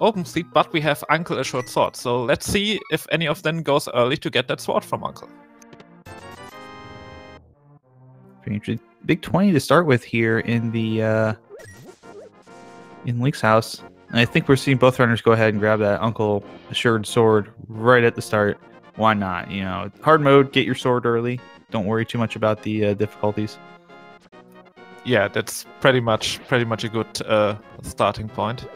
open seat, but we have Uncle a short sword. So let's see if any of them goes early to get that sword from Uncle. Big 20 to start with here in the in Link's house. And I think we're seeing both runners go ahead and grab that Uncle assured sword right at the start. Why not? You know, hard mode, get your sword early. Don't worry too much about the difficulties. Yeah, that's pretty much a good starting point.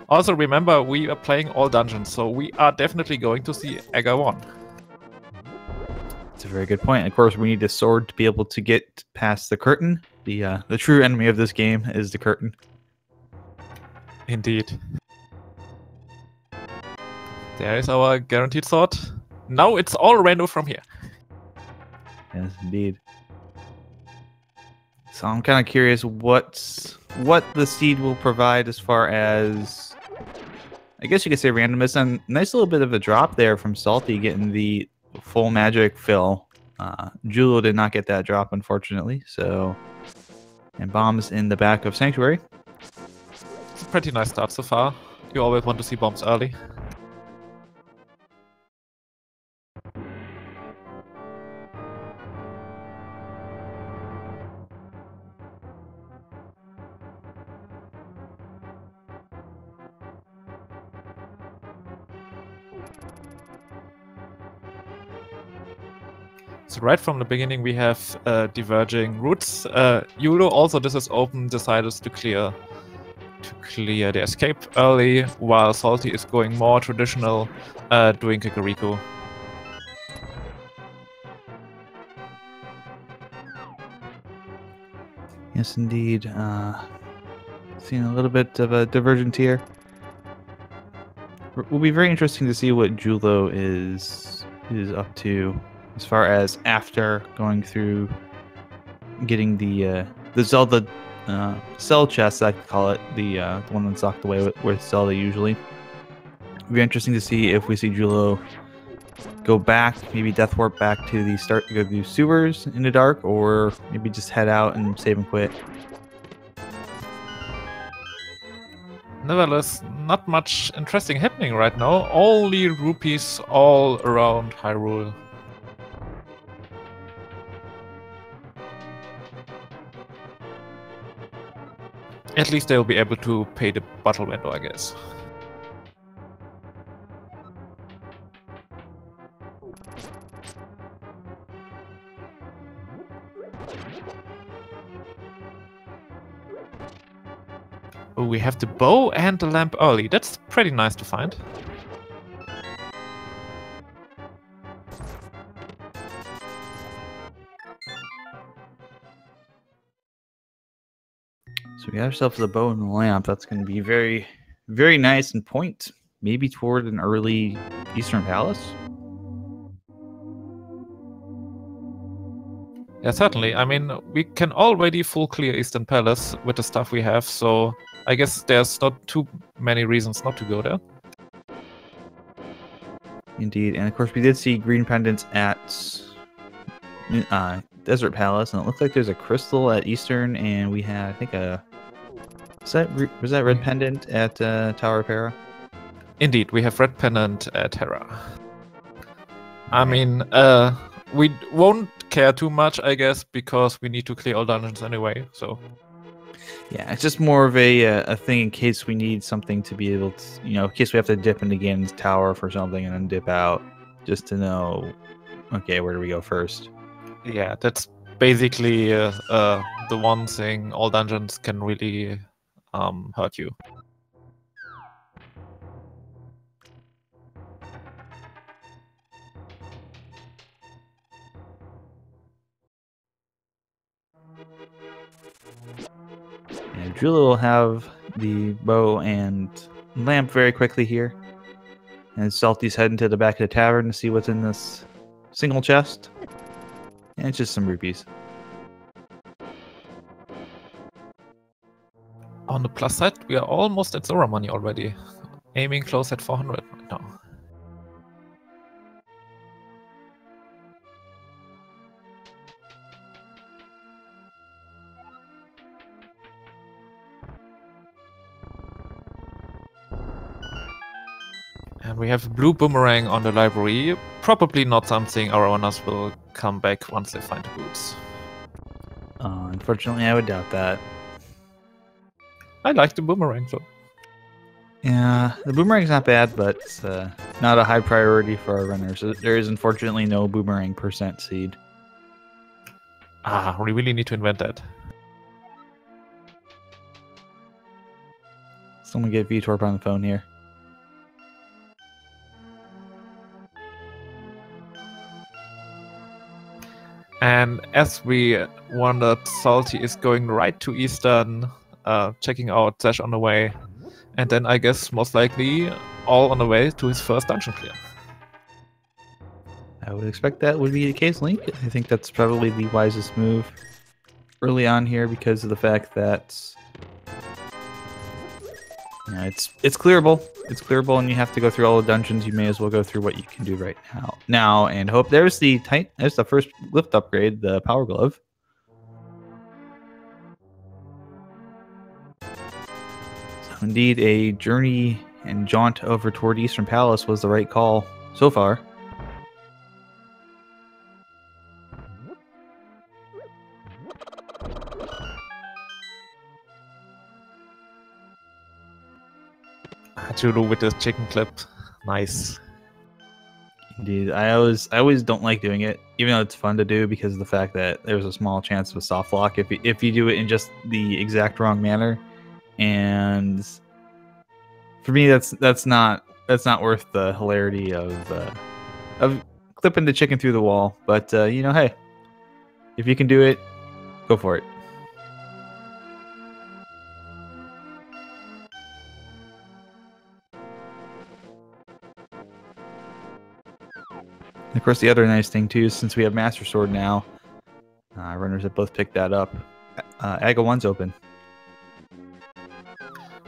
Also, remember, we are playing all dungeons, so we are definitely going to see Aga 1. That's a very good point. Of course, we need a sword to be able to get past the curtain. The true enemy of this game is the curtain. Indeed. There is our guaranteed sword. Now it's all random from here. Yes, indeed. So I'm kind of curious what the seed will provide as far as, I guess you could say, randomness. And nice little bit of a drop there from Salty getting the full magic fill. Jullo did not get that drop, unfortunately. So, and bombs in the back of Sanctuary. It's a pretty nice start so far. You always want to see bombs early. So right from the beginning we have diverging routes. Jullo, also this is open, decided to clear the escape early, while Salty is going more traditional, doing Kakariko. Yes, indeed. Seeing a little bit of a divergence here. It will be very interesting to see what Jullo is up to, as far as after going through getting the Zelda cell chest, I call it, the one that's locked away with Zelda usually. It'll be interesting to see if we see Jullo go back, maybe death warp back to the sewers in the dark, or maybe just head out and save and quit. Nevertheless, not much interesting happening right now. Only rupees all around Hyrule. At least they'll be able to pay the battle window, I guess. Oh, we have the bow and the lamp early. That's pretty nice to find. So we got ourselves the bow and the lamp. That's going to be very, very nice and point maybe toward an early Eastern Palace. Yeah, certainly. I mean, we can already full clear Eastern Palace with the stuff we have, so I guess there's not too many reasons not to go there. Indeed, and of course we did see green pendants at Desert Palace, and it looked like there's a crystal at Eastern, and we had, I think, was that red pendant at Tower of Hera? Indeed, we have red pendant at Hera. I mean, we won't care too much, I guess, because we need to clear all dungeons anyway, so... Yeah, it's just more of a thing in case we need something to be able to, you know, in case we have to dip into Ganon's tower for something and then dip out, just to know, okay, where do we go first? Yeah, that's basically the one thing all dungeons can really hurt you. And Jullo will have the bow and lamp very quickly here. And Salty's heading to the back of the tavern to see what's in this single chest. And it's just some rupees. On the plus side, we are almost at Zora money already. Aiming close at 400 right now. And we have a blue boomerang on the library. Probably not something our owners will come back once they find the boots. Unfortunately, I would doubt that. I like the boomerang though. Yeah, the boomerang's not bad, but it's not a high priority for our runners. There is unfortunately no boomerang % seed. We really need to invent that. Someone get VTorp on the phone here. And as we wondered, Salty is going right to Eastern, checking out Zash on the way. And then I guess most likely all on the way to his first dungeon clear. I would expect that would be the case, Link. I think that's probably the wisest move early on here because of the fact that it's clearable. It's clearable, and you have to go through all the dungeons. You may as well go through what you can do right now, and hope. There's the first lift upgrade, the Power Glove. So indeed, a journey and jaunt over toward Eastern Palace was the right call so far. Jullo with the chicken clip. Nice. Indeed. I always don't like doing it, even though it's fun to do because of the fact that there's a small chance of a soft lock if you do it in just the exact wrong manner. And for me, that's not worth the hilarity of clipping the chicken through the wall. But hey, if you can do it, go for it. Of course, the other nice thing too is since we have Master Sword now, runners have both picked that up. Aga 1's open.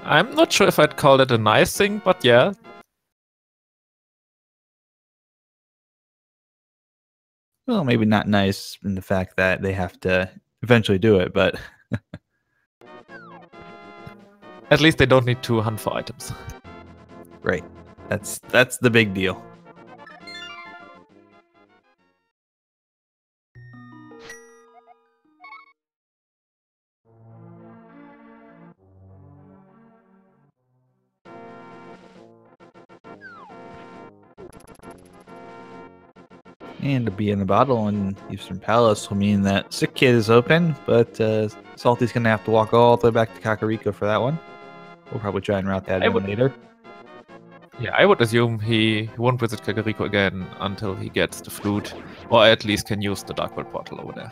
I'm not sure if I'd call that a nice thing, but yeah. Well, maybe not nice in the fact that they have to eventually do it, but at least they don't need to hunt for items. Right. That's the big deal. And to be in the bottle in Eastern Palace will mean that Sick Kid is open, but Salty's going to have to walk all the way back to Kakariko for that one. We'll probably try and route that in later. Yeah, I would assume he won't visit Kakariko again until he gets the flute, or at least can use the Dark World portal over there.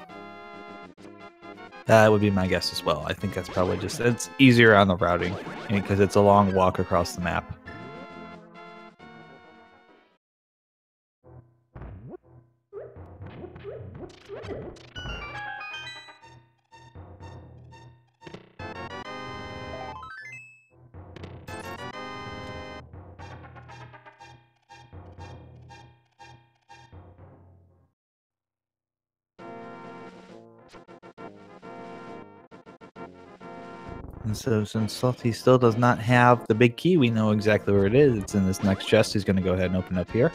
That would be my guess as well. I think that's probably it's easier on the routing because it's a long walk across the map. And so since Salty still does not have the big key, we know exactly where it is. It's in this next chest. He's going to go ahead and open up here.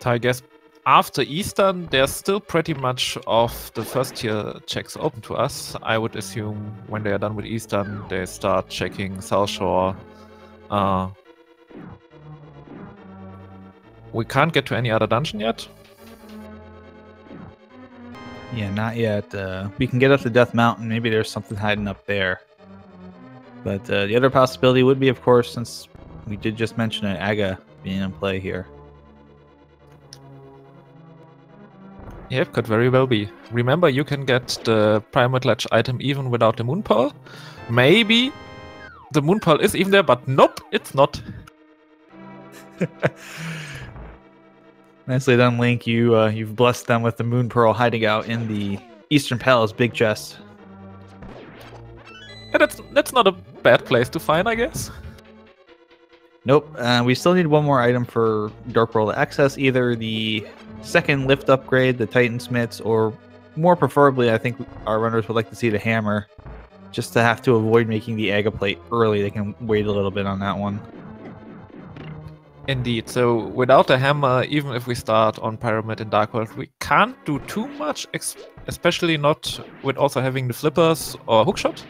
So I guess after Eastern, there's still pretty much of the first tier checks open to us. I would assume when they are done with Eastern, they start checking South Shore. We can't get to any other dungeon yet. Yeah, not yet. We can get up to Death Mountain. Maybe there's something hiding up there. But the other possibility would be, of course, since we did just mention an Aga being in play here. Yep, could very well be. Remember, you can get the Primal Ledge item even without the Moon Pearl. Maybe the Moon Pearl is even there, but nope, it's not. Nicely done, Link. You've blessed them with the Moon Pearl hiding out in the Eastern Palace big chest. Yeah, that's not a bad place to find, I guess. Nope. We still need one more item for Dark World access, either the second lift upgrade, the Titan Smiths, or more preferably, I think our runners would like to see the hammer, just to have to avoid making the Aga plate early. They can wait a little bit on that one. Indeed. So without the hammer, even if we start on Pyramid in Dark World, we can't do too much, especially not with also having the flippers or hookshot.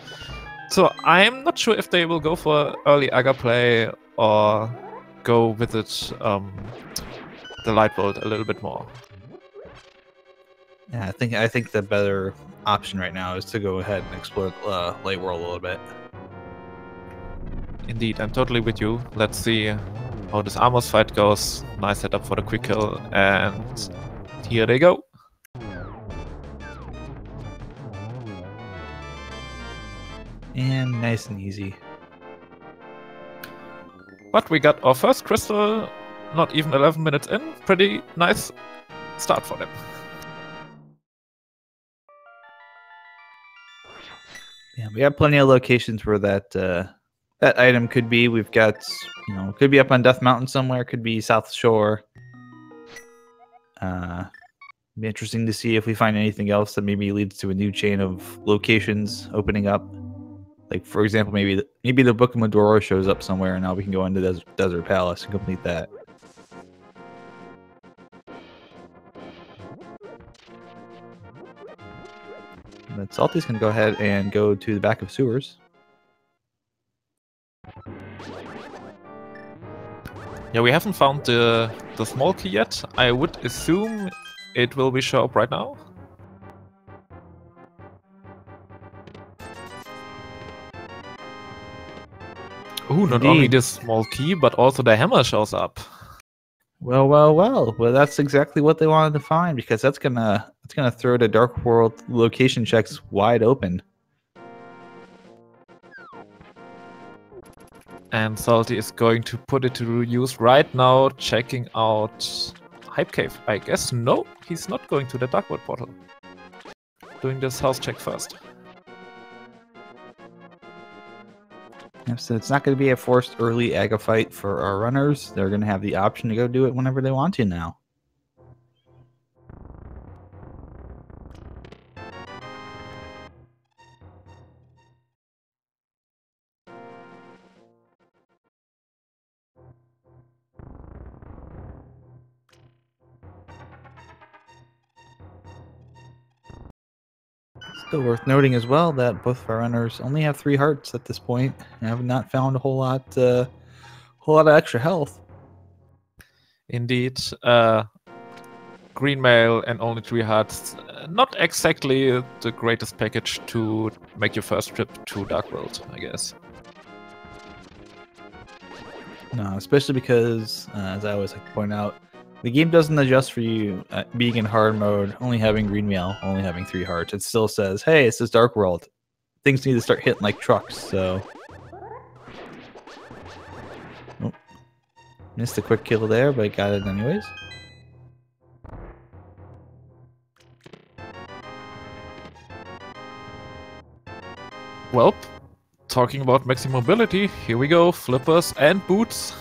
So I'm not sure if they will go for early Aga play or go visit the Light World a little bit more. Yeah, I think the better option right now is to go ahead and explore Light World a little bit. Indeed, I'm totally with you. Let's see how this Amos fight goes. Nice setup for the quick kill, and here they go. And nice and easy. But we got our first crystal, not even 11 minutes in. Pretty nice start for them. Yeah, we have plenty of locations where that that item could be. We've got, could be up on Death Mountain somewhere, could be South Shore. Be interesting to see if we find anything else that maybe leads to a new chain of locations opening up. Like, for example, maybe the Book of Medora shows up somewhere, and now we can go into Desert Palace and complete that. But Salty's can go ahead and go to the back of sewers. Yeah, we haven't found the small key yet. I would assume it will be show up right now. Ooh, not only this small key, but also the hammer shows up. Well, that's exactly what they wanted to find, because that's gonna throw the Dark World location checks wide open. And Salty is going to put it to use right now, checking out Hype Cave. I guess no, he's not going to the Dark World portal. Doing this house check first. Yep, so it's not going to be a forced early Aga fight for our runners. They're going to have the option to go do it whenever they want to now. Still worth noting as well that both of our runners only have 3 hearts at this point and have not found a whole lot of extra health. Indeed, green mail and only 3 hearts. Not exactly the greatest package to make your first trip to Dark World, I guess. No, especially because, as I always like to point out, the game doesn't adjust for you being in hard mode, only having green mail, only having 3 hearts. It still says, hey, it's this Dark World. Things need to start hitting like trucks, so... Oh. Missed a quick kill there, but got it anyways. Well, talking about maximum mobility, here we go, flippers and boots.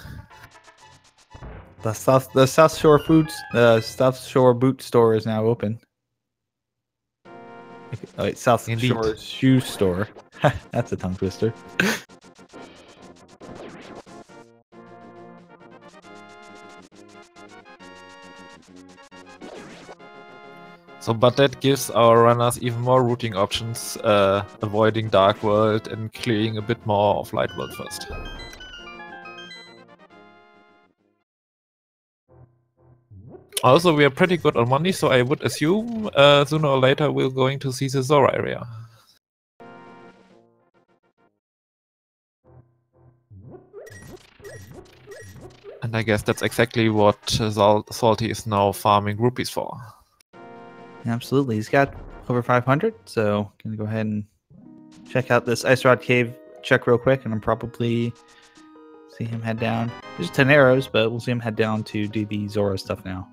The South Shore boot store is now open. South Indeed. Shore shoe store. That's a tongue twister. So, but that gives our runners even more routing options, avoiding Dark World and clearing a bit more of Light World first. Also, we are pretty good on money, so I would assume sooner or later we're going to see the Zora area. And I guess that's exactly what Salty is now farming rupees for. Absolutely. He's got over 500, so gonna go ahead and check out this Ice Rod Cave check real quick, and I'm probably see him head down. There's 10 arrows, but we'll see him head down to do the Zora stuff now.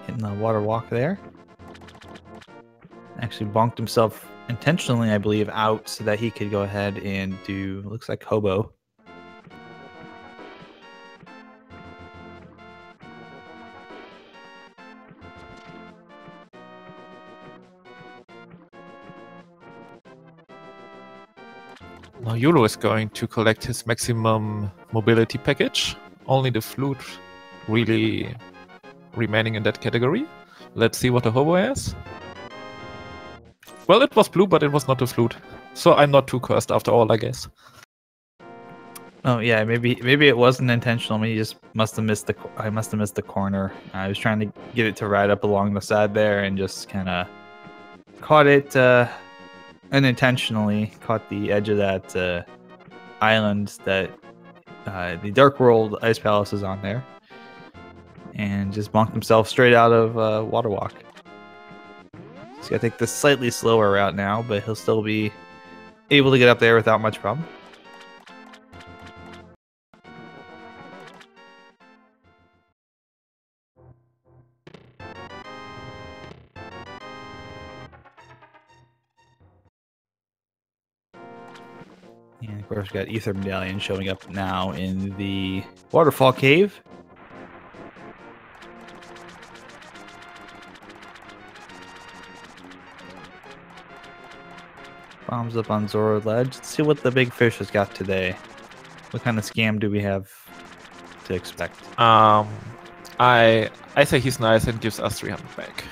Hitting the water walk there. Actually bonked himself intentionally, I believe, out so that he could go ahead and do, looks like hobo. Now Yulo is going to collect his maximum mobility package. Only the flute really remaining in that category. Let's see what the hobo has. Well, it was blue, but it was not the flute. So I'm not too cursed after all, I guess. Oh yeah, maybe it wasn't intentional. He just must have missed the. I must have missed the corner. I was trying to get it to ride up along the side there, and just kind of caught it unintentionally. Caught the edge of that island that the Dark World Ice Palace is on there, and just bonked himself straight out of Water Walk. He's got to take the slightly slower route now, but he'll still be able to get up there without much problem. And of course, we got Ether Medallion showing up now in the Waterfall Cave. Bombs up on Zora Ledge. Let's see what the big fish has got today. What kind of scam do we have to expect? I say he's nice and gives us 300 back.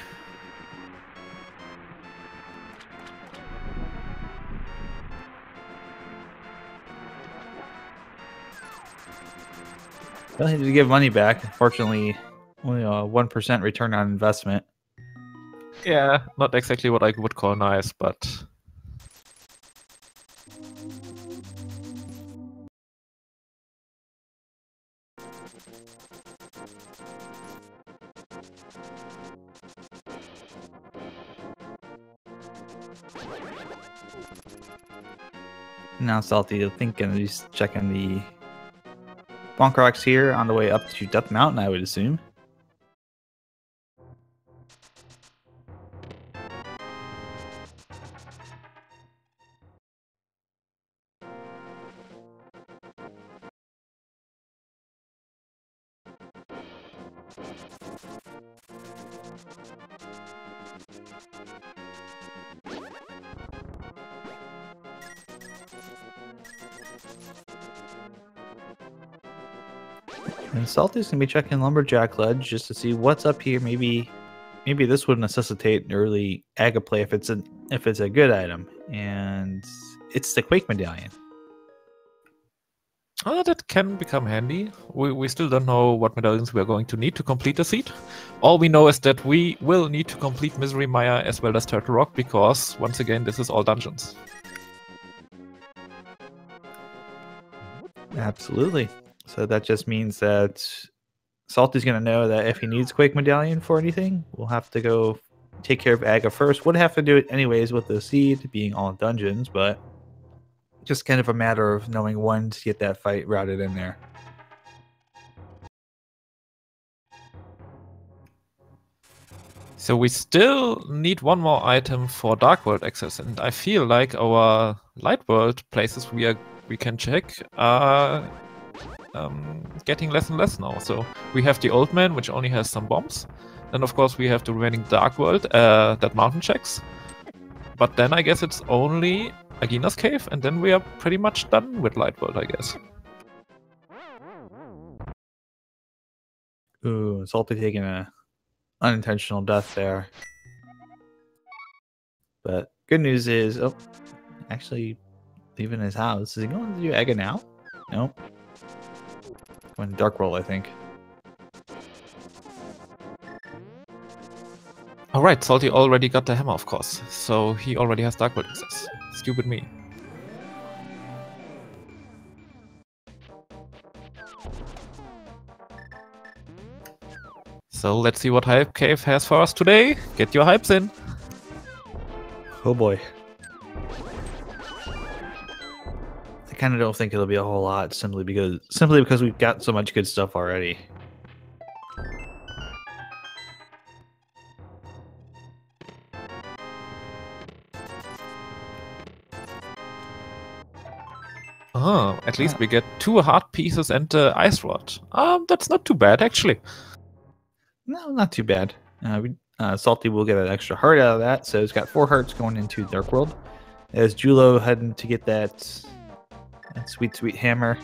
Well, he did give money back. Unfortunately, only a 1% return on investment. Yeah, not exactly what I would call nice, but... Now Salty, I think, he's checking the Bonk Rocks here on the way up to Death Mountain, I would assume. And Salty's gonna be checking Lumberjack Ledge just to see what's up here. Maybe this would necessitate an early Aga play if it's a good item, and it's the Quake Medallion. Oh, that can become handy. We still don't know what medallions we are going to need to complete the seed. All we know is that we will need to complete Misery Mire as well as Turtle Rock, because, once again, this is all dungeons. Absolutely. So that just means that Salty's going to know that if he needs Quake Medallion for anything, we'll have to go take care of Aga first. Would have to do it anyways with the seed being all dungeons, but just kind of a matter of knowing when to get that fight routed in there. So we still need one more item for Dark World access, and I feel like our Light World places we can check are getting less and less now. So we have the Old Man, which only has some bombs. Then of course we have the remaining Dark World that mountain checks. But then I guess it's only Agina's Cave, and then we are pretty much done with Light World, I guess. Ooh, Salty taking a unintentional death there. But good news is, oh, actually leaving his house. Is he going to do Aga now? Nope. Going to Dark World, I think. Alright, Salty already got the hammer, of course. So he already has Dark World access. Stupid me. So let's see what Hype Cave has for us today. Get your hypes in. Oh boy. I kind of don't think it'll be a whole lot simply because we've got so much good stuff already. Oh, at least we get 2 heart pieces and the ice rod. That's not too bad actually. No, not too bad. Salty will get an extra heart out of that, so it's got 4 hearts going into Dark World. As Jullo heading to get that sweet, sweet hammer.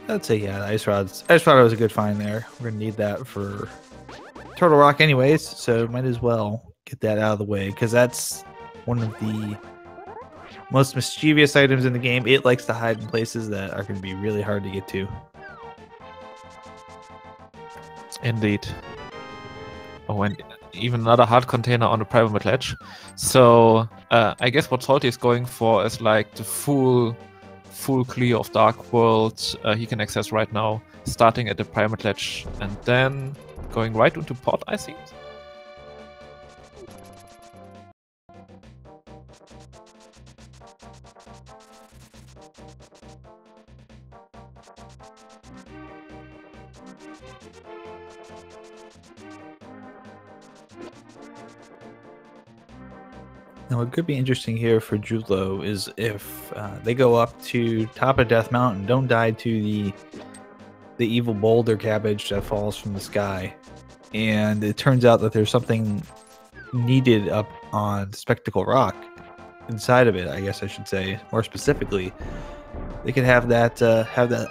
I'd say, yeah, Ice Rod was a good find there. We're going to need that for Turtle Rock anyways, so might as well get that out of the way, because that's one of the most mischievous items in the game. It likes to hide in places that are going to be really hard to get to. Indeed. Oh, and even another heart container on the private ledge. So I guess what Salty is going for is like the full clear of Dark World he can access right now, starting at the Primate Ledge and then going right into Port, I think. Now, what could be interesting here for Jullo is if they go up to top of Death Mountain, don't die to the evil boulder cabbage that falls from the sky, and it turns out that there's something needed up on Spectacle Rock inside of it. I guess I should say more specifically, they could have that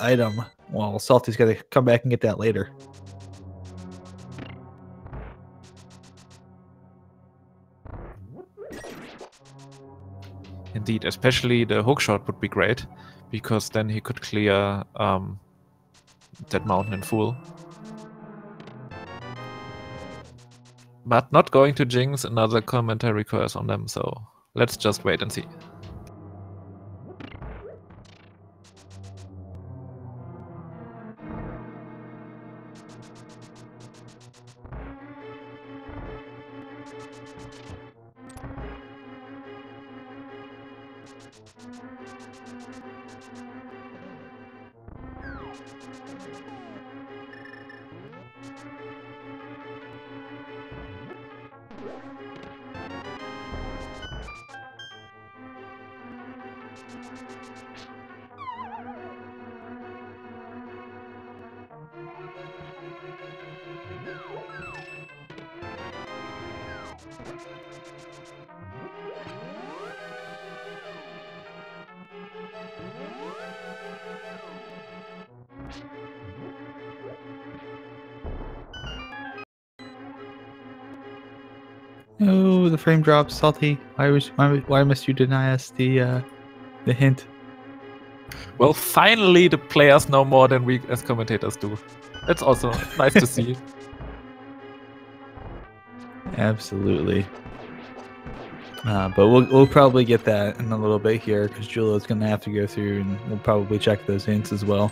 item while Salty's got to come back and get that later. Indeed, especially the hookshot would be great, because then he could clear that mountain in full. But not going to jinx another commentary curse on them, so let's just wait and see. Oh, the frame drops, Salty. Why must you deny us the hint? Well, finally the players know more than we as commentators do. That's also nice to see. Absolutely. But we'll probably get that in a little bit here, because Jullo's going to have to go through, and we'll probably check those hints as well.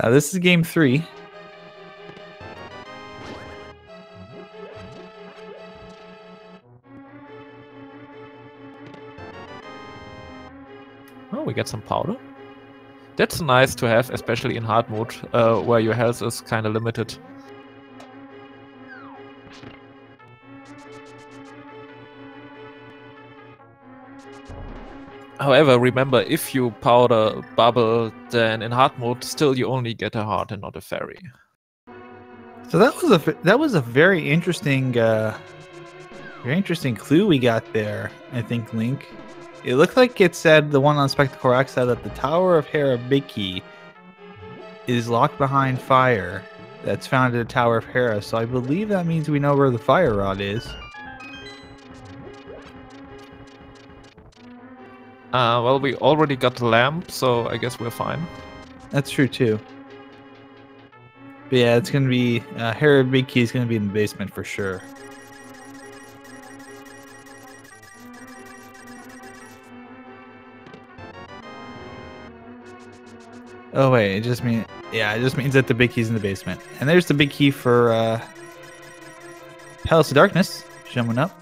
This is game 3. Oh, we get some powder. That's nice to have, especially in hard mode, where your health is kind of limited. However, remember, if you powder bubble, then in hard mode, still you only get a heart and not a fairy. So that was a very interesting clue we got there, I think, Link. It looked like it said, the one on Spectacle Rock said that the Tower of Hera Big Key is locked behind fire that's found at the Tower of Hera. So I believe that means we know where the fire rod is. Well, we already got the lamp, so I guess we're fine. That's true too. But yeah, it's gonna be Hera Big Key is gonna be in the basement for sure. Oh wait, it just means that the big key's in the basement. And there's the big key for Palace of Darkness showing up.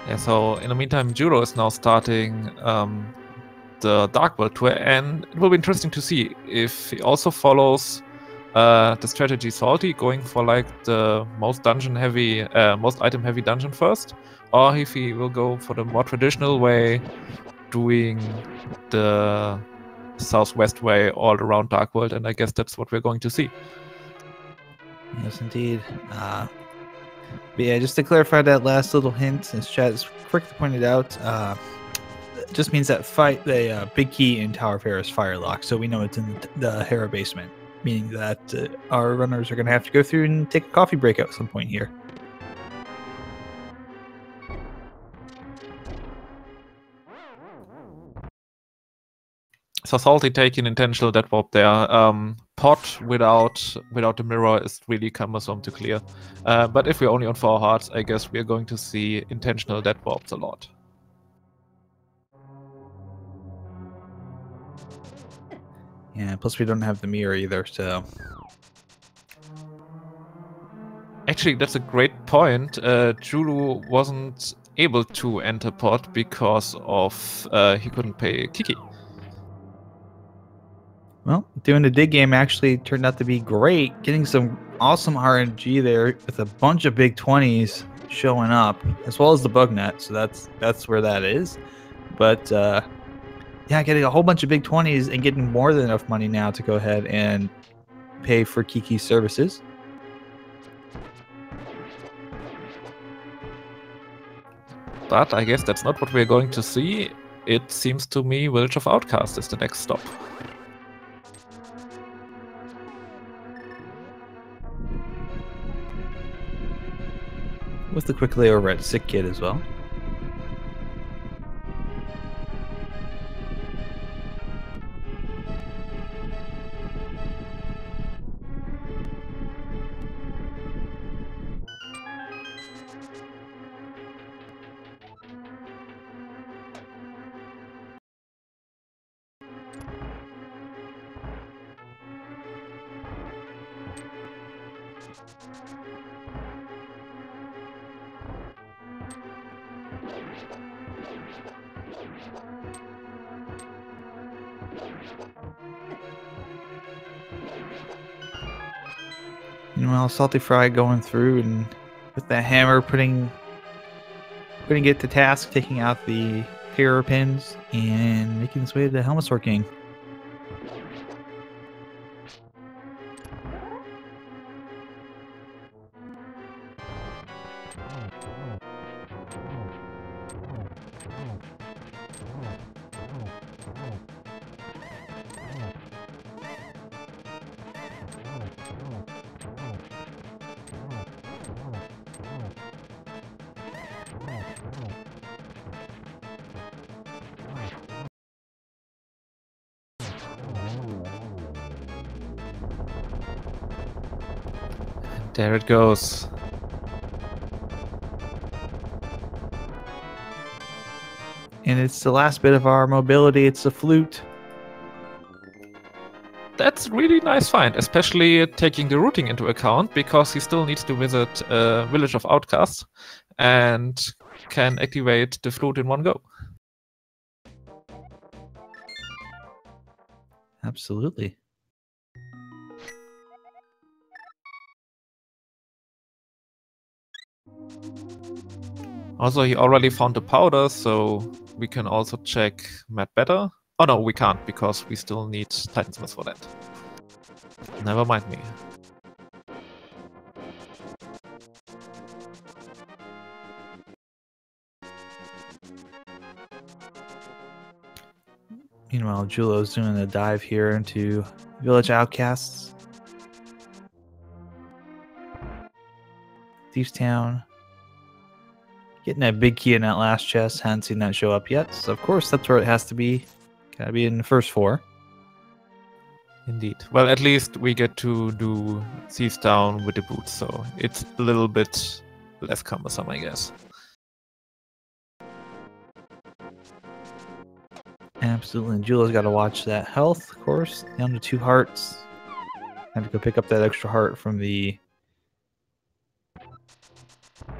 Yeah, so in the meantime, Jullo is now starting the Dark World tour, and it will be interesting to see if he also follows the strategy Salty, going for like the most dungeon-heavy, most item-heavy dungeon first, or if he will go for the more traditional way, doing the southwest way all around Dark World, and I guess that's what we're going to see. Yes, indeed. But yeah, just to clarify that last little hint, as chat has quickly pointed out, it just means that the big key in Tower of Hera is fire locked, so we know it's in the Hera basement, meaning that our runners are going to have to go through and take a coffee break at some point here. So Salty taking intentional dead warp there. Pot without the mirror is really cumbersome to clear. But if we're only on 4 hearts, I guess we're going to see intentional dead warps a lot. Yeah, plus we don't have the mirror either, so... Actually, that's a great point. Jullo wasn't able to enter Pot because of he couldn't pay Kiki. Well, doing the dig game actually turned out to be great. Getting some awesome RNG there with a bunch of big 20s showing up, as well as the bug net. So that's where that is. But yeah, getting a whole bunch of big 20s and getting more than enough money now to go ahead and pay for Kiki's services. But I guess that's not what we're going to see. It seems to me Village of Outcast is the next stop. With the quick layover at Sick Kid as well. Meanwhile, saltyphry going through and with that hammer putting it to task, taking out the Pyro pins and making his way to the Helmasaur King. There it goes. And it's the last bit of our mobility. It's the flute. That's really nice find, especially taking the routing into account, because he still needs to visit Village of Outcasts and can activate the flute in one go. Absolutely. Also, he already found the powder, so we can also check Mad Better. Oh no, we can't, because we still need Titansmith for that. Never mind me. Meanwhile, Jullo's doing a dive here into Village Outcasts. Thieves Town. Getting that big key in that last chest. Hadn't seen that show up yet. So, of course, that's where it has to be. Gotta be in the first 4. Indeed. Well, at least we get to do Thieves Down with the boots, so it's a little bit less cumbersome, I guess. Absolutely. And Jullo's got to watch that health, of course. Down to 2 hearts. Have to go pick up that extra heart from the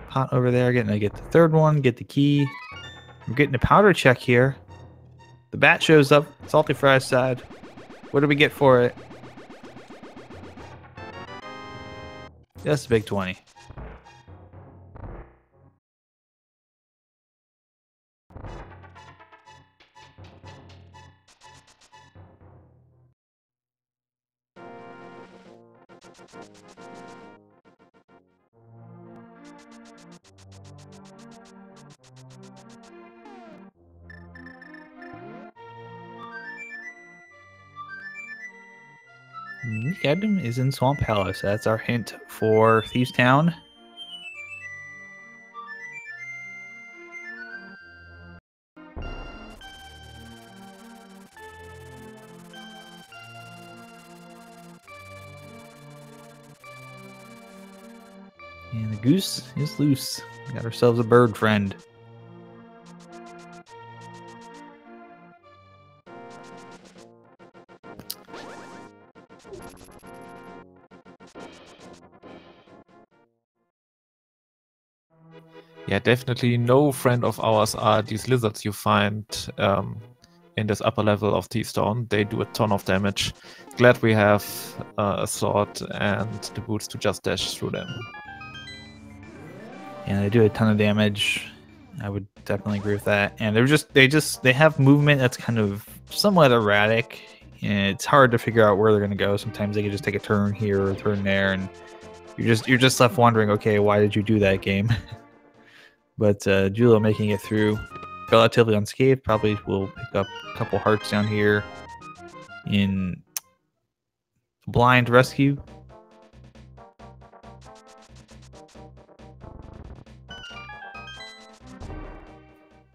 pot over there. Getting to get the 3rd one, get the key. We're getting a powder check here. The bat shows up. saltyphry's side. What do we get for it? Just a big 20. The item is in Swamp Palace. That's our hint for Thieves Town. And the goose is loose. We got ourselves a bird friend. Yeah, definitely no friend of ours are these lizards you find in this upper level of T-Stone. They do a ton of damage. Glad we have a sword and the boots to just dash through them. Yeah, they do a ton of damage. I would definitely agree with that. And they have movement that's kind of somewhat erratic. And it's hard to figure out where they're going to go. Sometimes they can just take a turn here or a turn there, and you're just left wondering, okay, why did you do that, game? But Jullo making it through relatively unscathed. Probably will pick up a couple hearts down here in blind rescue.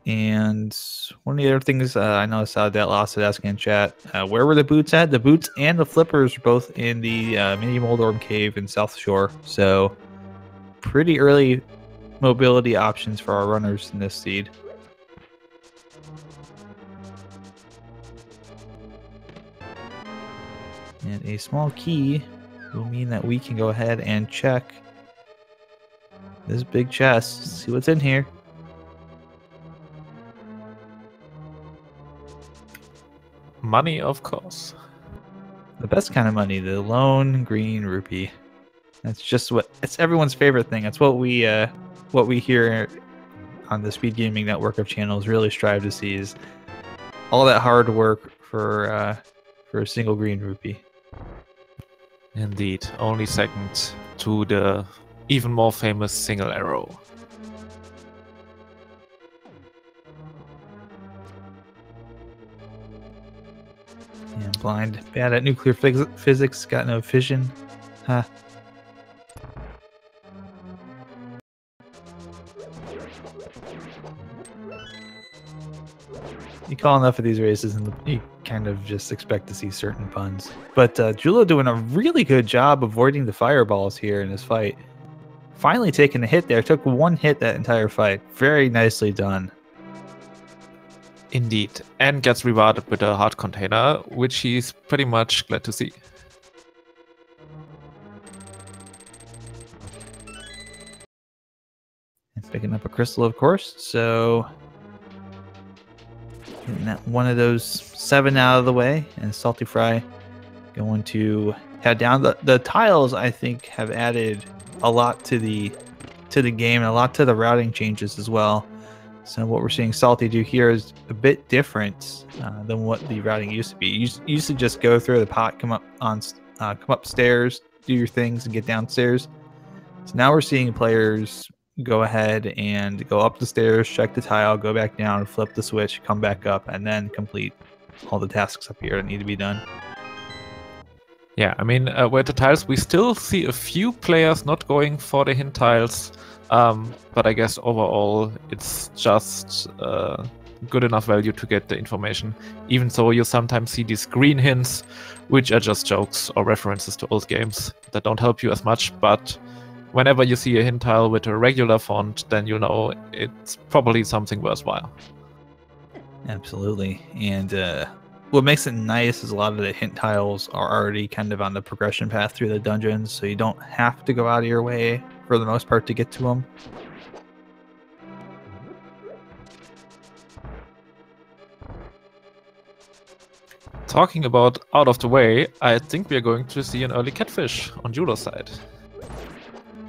And one of the other things I noticed that Lost had asking in chat, where were the boots at? The boots and the flippers are both in the mini Moldorm cave in South Shore. So pretty early mobility options for our runners in this seed. And a small key will mean that we can go ahead and check this big chest, see what's in here. Money, of course. The best kind of money, the lone green rupee. That's just it's everyone's favorite thing. That's what we hear on the Speed Gaming network of channels really strive to see, is all that hard work for a single green rupee. Indeed, only second to the even more famous single arrow. And blind, bad at nuclear physics, got no fission. Huh. You call enough of these races and you kind of just expect to see certain puns. But Jullo doing a really good job avoiding the fireballs here in this fight. Finally taking a hit there. Took one hit that entire fight. Very nicely done. Indeed. And gets rewarded with a heart container, which he's pretty much glad to see. And picking up a crystal, of course. So getting that one of those 7 out of the way, and saltyphry going to head down. The tiles, I think, have added a lot to the game and a lot to the routing changes as well. So what we're seeing Salty do here is a bit different than what the routing used to be. You used to just go through the pot, come upstairs, do your things, and get downstairs. So now we're seeing players go ahead and go up the stairs, check the tile, go back down, flip the switch, come back up, and then complete all the tasks up here that need to be done. Yeah, I mean, with the tiles, we still see a few players not going for the hint tiles, but I guess overall it's just good enough value to get the information. Even so, you sometimes see these green hints, which are just jokes or references to old games that don't help you as much, but whenever you see a hint tile with a regular font, then you know it's probably something worthwhile. Absolutely. And what makes it nice is a lot of the hint tiles are already kind of on the progression path through the dungeons, so you don't have to go out of your way for the most part to get to them. Talking about out of the way, I think we are going to see an early catfish on Jullo's side.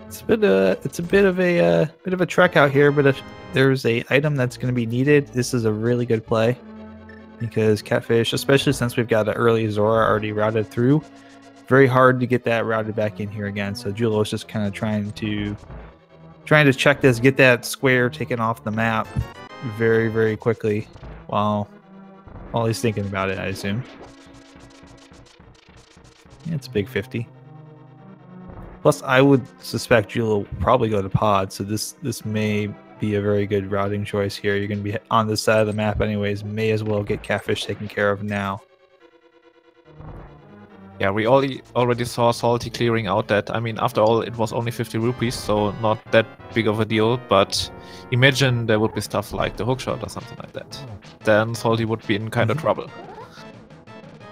It's a bit of a trek out here, but if there's a item that's going to be needed, this is a really good play because catfish, especially since we've got an early Zora already routed through, very hard to get that routed back in here again. So Jullo's just kind of trying to check this, get that square taken off the map very, very quickly while he's thinking about it, I assume. Yeah, it's a big 50. Plus, I would suspect Jullo will probably go to pod, so this may be a very good routing choice here. You're going to be on this side of the map anyways. May as well get catfish taken care of now. Yeah, we already saw Salty clearing out that. I mean, after all, it was only 50 rupees, so not that big of a deal, but imagine there would be stuff like the hookshot or something like that. Then Salty would be in kind of trouble.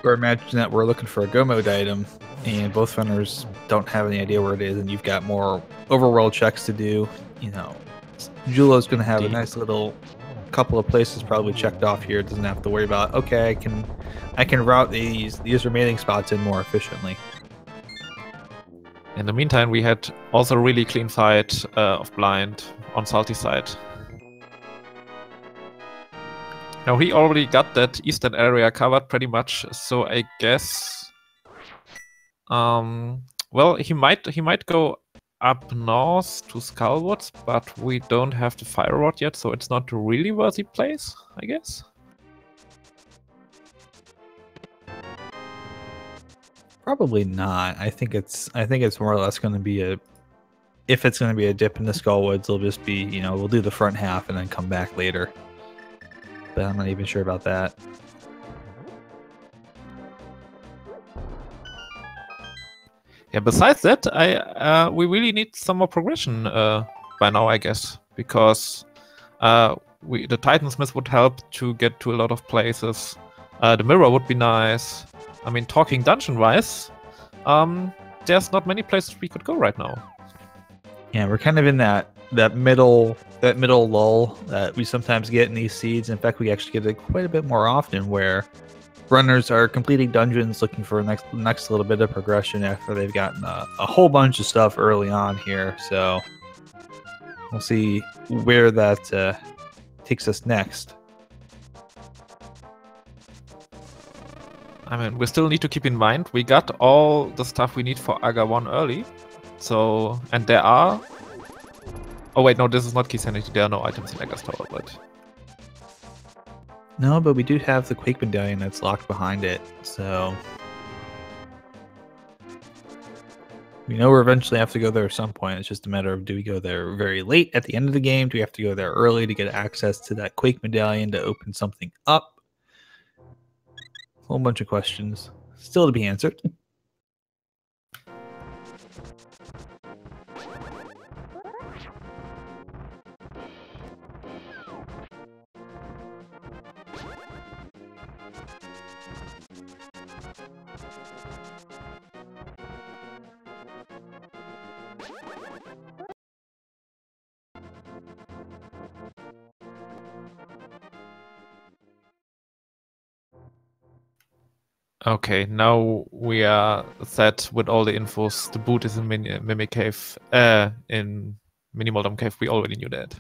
Or imagine that we're looking for a go mode item and both runners don't have any idea where it is and you've got more overworld checks to do. You know, Jullo's going to have a nice little couple of places probably checked off here. It doesn't have to worry about, okay, I can route these remaining spots in more efficiently. In the meantime, we had also a really clean fight of blind on Salty's side. Now he already got that eastern area covered pretty much, so I guess, well, he might go up north to Skullwoods, but we don't have the fire rod yet, so it's not a really worthy place, I guess. Probably not. I think it's more or less going to be if it's going to be a dip in the Skullwoods, it'll just be, you know, we'll do the front half and then come back later. But I'm not even sure about that. Yeah, besides that, we really need some more progression by now, I guess, because the Titansmith would help to get to a lot of places. The mirror would be nice. I mean, talking dungeon-wise, there's not many places we could go right now. Yeah, we're kind of in that middle lull that we sometimes get in these seeds. In fact, we actually get it quite a bit more often, where runners are completing dungeons looking for next little bit of progression after they've gotten a whole bunch of stuff early on here. So we'll see where that takes us next. I mean, we still need to keep in mind we got all the stuff we need for Aga 1 early. So, and there are... Oh wait, no, this is not Key Sanity. There are no items in Aga's Tower, but... No, but we do have the Quake Medallion that's locked behind it, so... We know we'll eventually have to go there at some point. It's just a matter of, do we go there very late at the end of the game? Do we have to go there early to get access to that Quake Medallion to open something up? A whole bunch of questions still to be answered. Okay, now we are set with all the infos. The boot is in Mimic Cave, in Minimoldum Cave. We already knew that.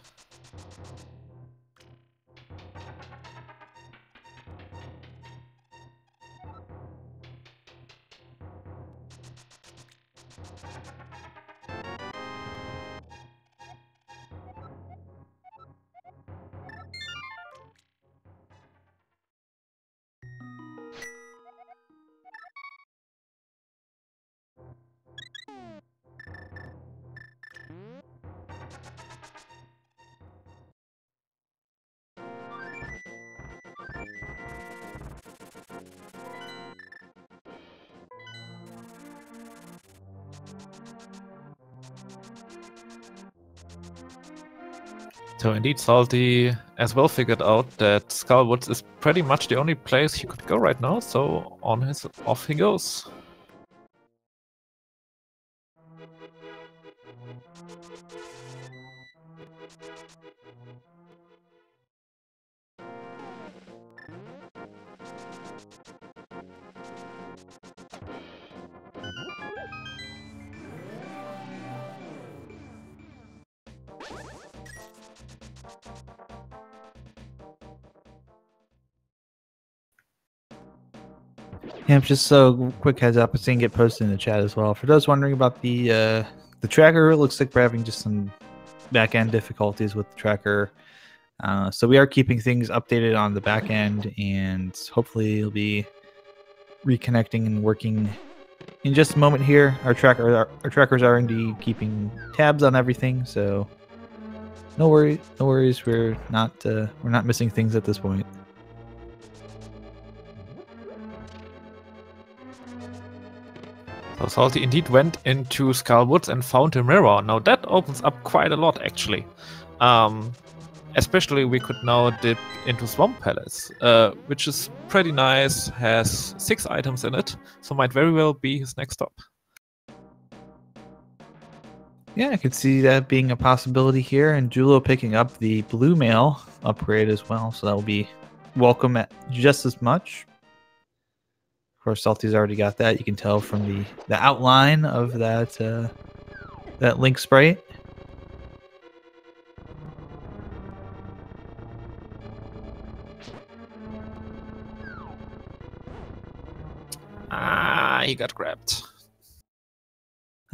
So indeed, Salty as well figured out that Skullwoods is pretty much the only place he could go right now, so off he goes. Yeah, just so quick heads up, it's gonna get posted in the chat as well. For those wondering about the tracker, it looks like we're having just some back end difficulties with the tracker. So we are keeping things updated on the back end, and hopefully it'll be reconnecting and working in just a moment here. Our trackers are indeed keeping tabs on everything, so no worries. We're not missing things at this point. So Salty indeed went into Skullwoods and found a mirror. Now that opens up quite a lot, actually. Especially we could now dip into Swamp Palace, which is pretty nice, has 6 items in it, so might very well be his next stop. Yeah, I could see that being a possibility here, and Jullo picking up the blue mail upgrade as well, so that will be welcome at just as much. Of course, Salty's already got that. You can tell from the outline of that link sprite. Ah, he got grabbed.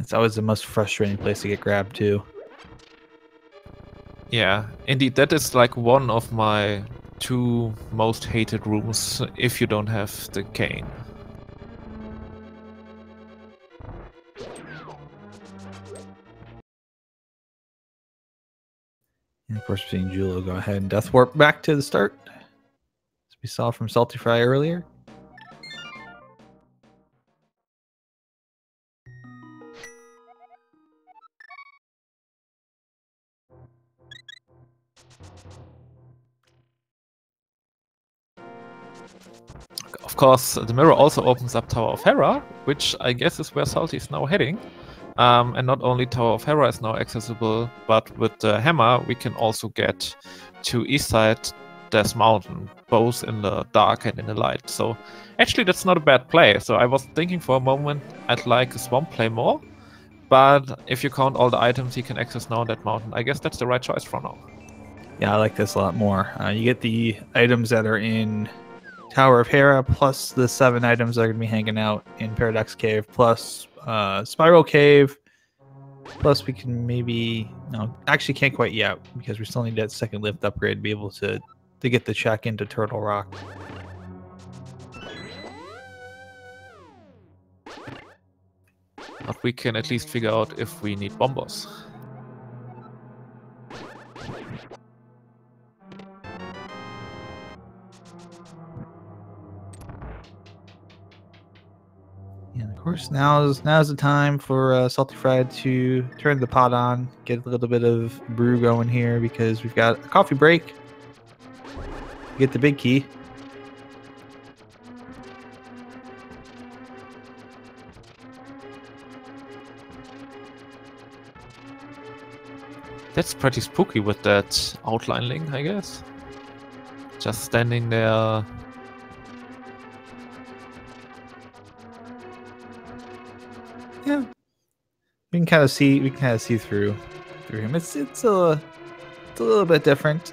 That's always the most frustrating place to get grabbed too. Yeah, indeed, that is like one of my 2 most hated rooms if you don't have the cane. And of course, we're seeing Jullo go ahead and death warp back to the start, as we saw from saltyphry earlier. Of course, the mirror also opens up Tower of Hera, which I guess is where Salty is now heading. And not only Tower of Hera is now accessible, but with the hammer we can also get to Eastside Death Mountain, both in the dark and in the light. So actually that's not a bad play. So I was thinking for a moment I'd like a swamp play more, but if you count all the items he can access now on that mountain, I guess that's the right choice for now. Yeah, I like this a lot more. You get the items that are in Tower of Hera, plus the 7 items that are going to be hanging out in Paradox Cave, plus Spiral Cave, plus we can maybe... No, actually can't quite yet, because we still need that second lift upgrade to be able to get the check into Turtle Rock. But we can at least figure out if we need bombos. And of course, now's the time for saltyphry to turn the pot on, get a little bit of brew going here, because we've got a coffee break. Get the big key. That's pretty spooky with that outline link, I guess. Just standing there. Yeah, we can kind of see through him. It's a little bit different.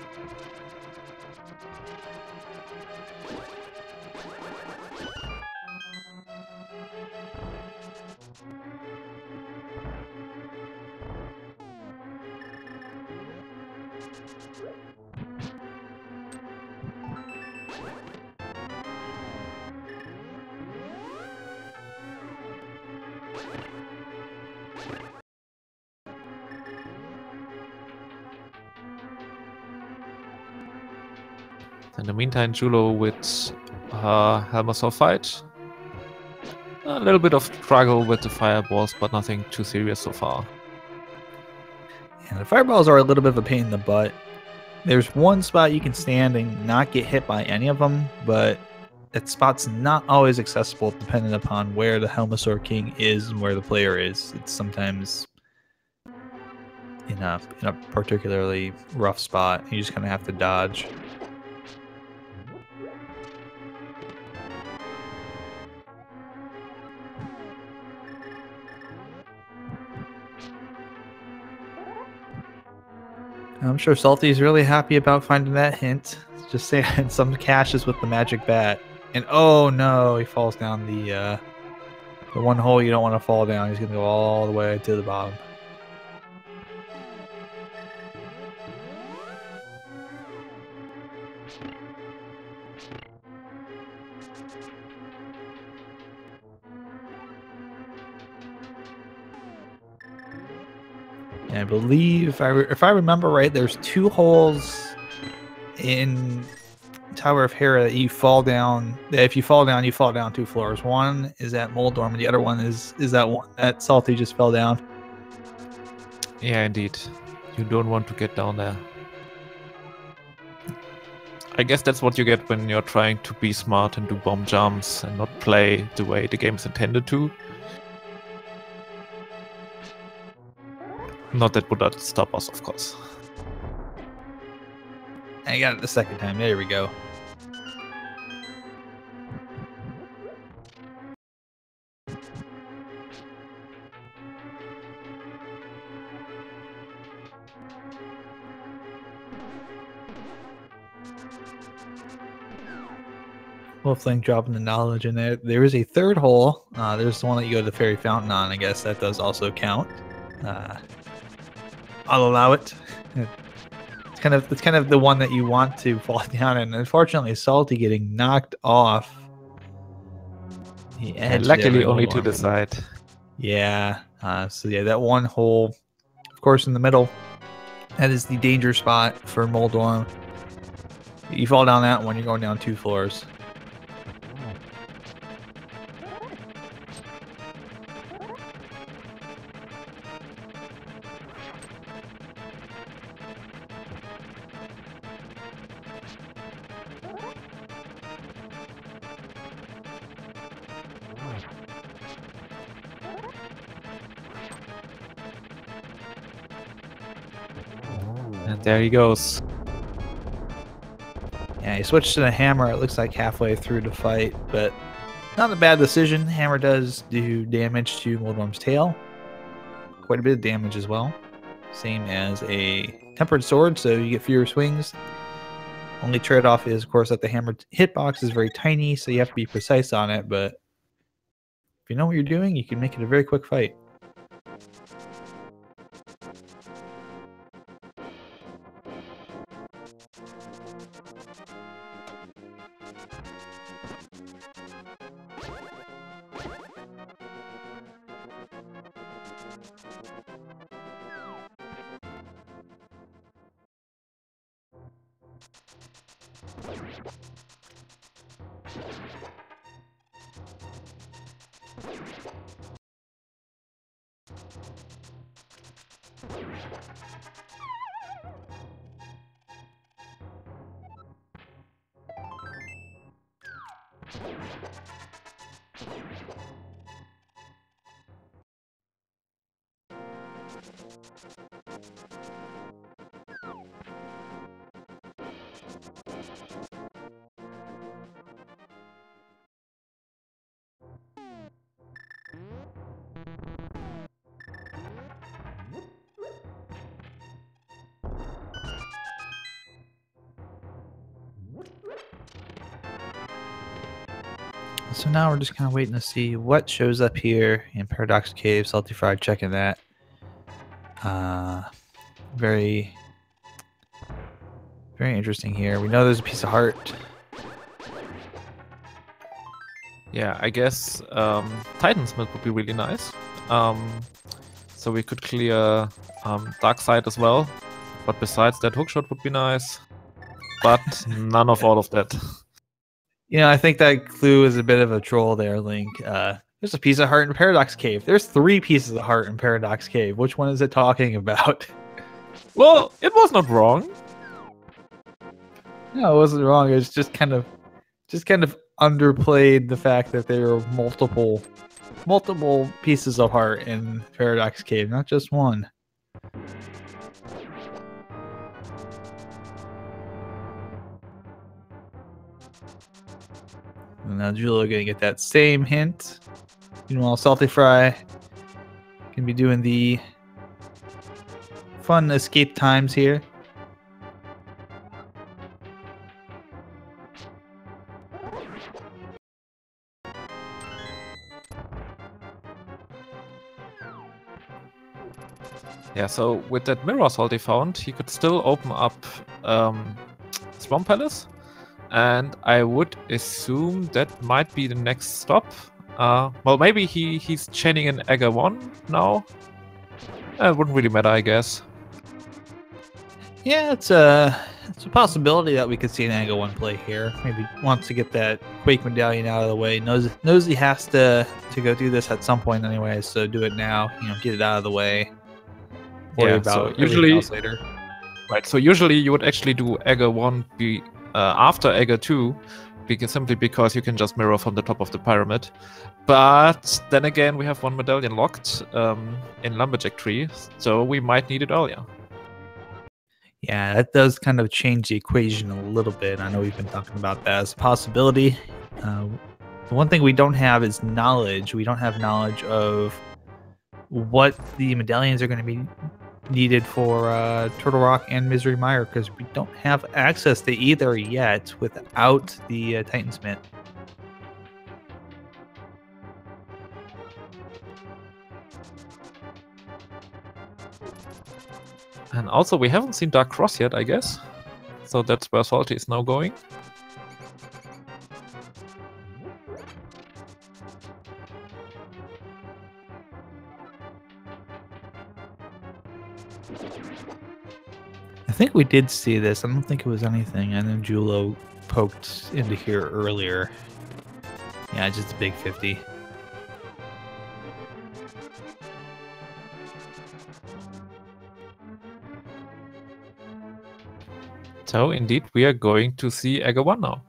In the meantime, Jullo with Helmer Sulfide. A little bit of struggle with the fireballs, but nothing too serious so far. Yeah, the fireballs are a little bit of a pain in the butt. There's one spot you can stand and not get hit by any of them, but that spot's not always accessible depending upon where the Helmasaur King is and where the player is. It's sometimes in a particularly rough spot. You just kind of have to dodge. I'm sure Salty's really happy about finding that hint. Just saying, some caches with the magic bat. And oh no, he falls down the one hole you don't want to fall down. He's going to go all the way to the bottom. And I believe, if I remember right, there's 2 holes in Tower of Hera that you fall down. If you fall down, you fall down 2 floors. One is at Moldorm, and the other one is that one that Salty just fell down. Yeah, indeed. You don't want to get down there. I guess that's what you get when you're trying to be smart and do bomb jumps and not play the way the game is intended to. Not that would not stop us, of course. I got it the second time. There we go. Wolfling dropping the knowledge in there. There is a 3rd hole. There's the one that you go to the fairy fountain on. I guess that does also count. I'll allow it. It's kind of the one that you want to fall down, and unfortunately, Salty getting knocked off the edge. And luckily, only to the side. Yeah. So yeah, that one hole, of course, in the middle. That is the danger spot for Moldorm. You fall down that one, you're going down 2 floors. And there he goes. Yeah, he switched to the hammer, it looks like halfway through the fight, but not a bad decision. Hammer does do damage to Moldorm's tail. Quite a bit of damage as well. Same as a tempered sword, so you get fewer swings. Only trade-off is, of course, that the hammer hitbox is very tiny, so you have to be precise on it, but if you know what you're doing, you can make it a very quick fight. So now we're just kind of waiting to see what shows up here in Paradox Cave. saltyphry checking that. Very interesting here. We know there's a piece of heart. Yeah, I guess Titansmith would be really nice. So we could clear Dark Side as well. But besides that, Hookshot would be nice. But none of all of that. You know, I think that clue is a bit of a troll there, Link. There's a piece of heart in Paradox Cave. There's 3 pieces of heart in Paradox Cave. Which one is it talking about? Well, it was not wrong. No, it wasn't wrong. It was just kind of underplayed the fact that there are multiple pieces of heart in Paradox Cave, not just one. And now Jullo gonna get that same hint. Meanwhile, saltyphry can be doing the fun escape times here. Yeah, so with that mirror salty found, he could still open up Swamp Palace, and I would assume that might be the next stop. Well, maybe he's chaining an Egger 1 now. It wouldn't really matter, I guess. Yeah, it's a possibility that we could see an Egger 1 play here. Maybe wants to get that Quake medallion out of the way. Knows he has to go do this at some point anyway, so do it now. You know, get it out of the way. Worry about so usually else later. Right, so usually you would actually do Egger 1 after Egger 2, simply because you can just mirror from the top of the pyramid. But then again, we have one medallion locked in Lumberjack Tree, so we might need it earlier. Yeah, that does kind of change the equation a little bit. I know we've been talking about that as a possibility. The one thing we don't have is knowledge. We don't have knowledge of what the medallions are going to be needed for Turtle Rock and Misery Mire, because we don't have access to either yet without the Titan's Mint. And also, we haven't seen Dark Cross yet, I guess. So that's where Salty is now going. I think we did see this. I don't think it was anything. And then Jullo poked into here earlier. Yeah, just a big 50. So indeed, we are going to see Egger 1 now.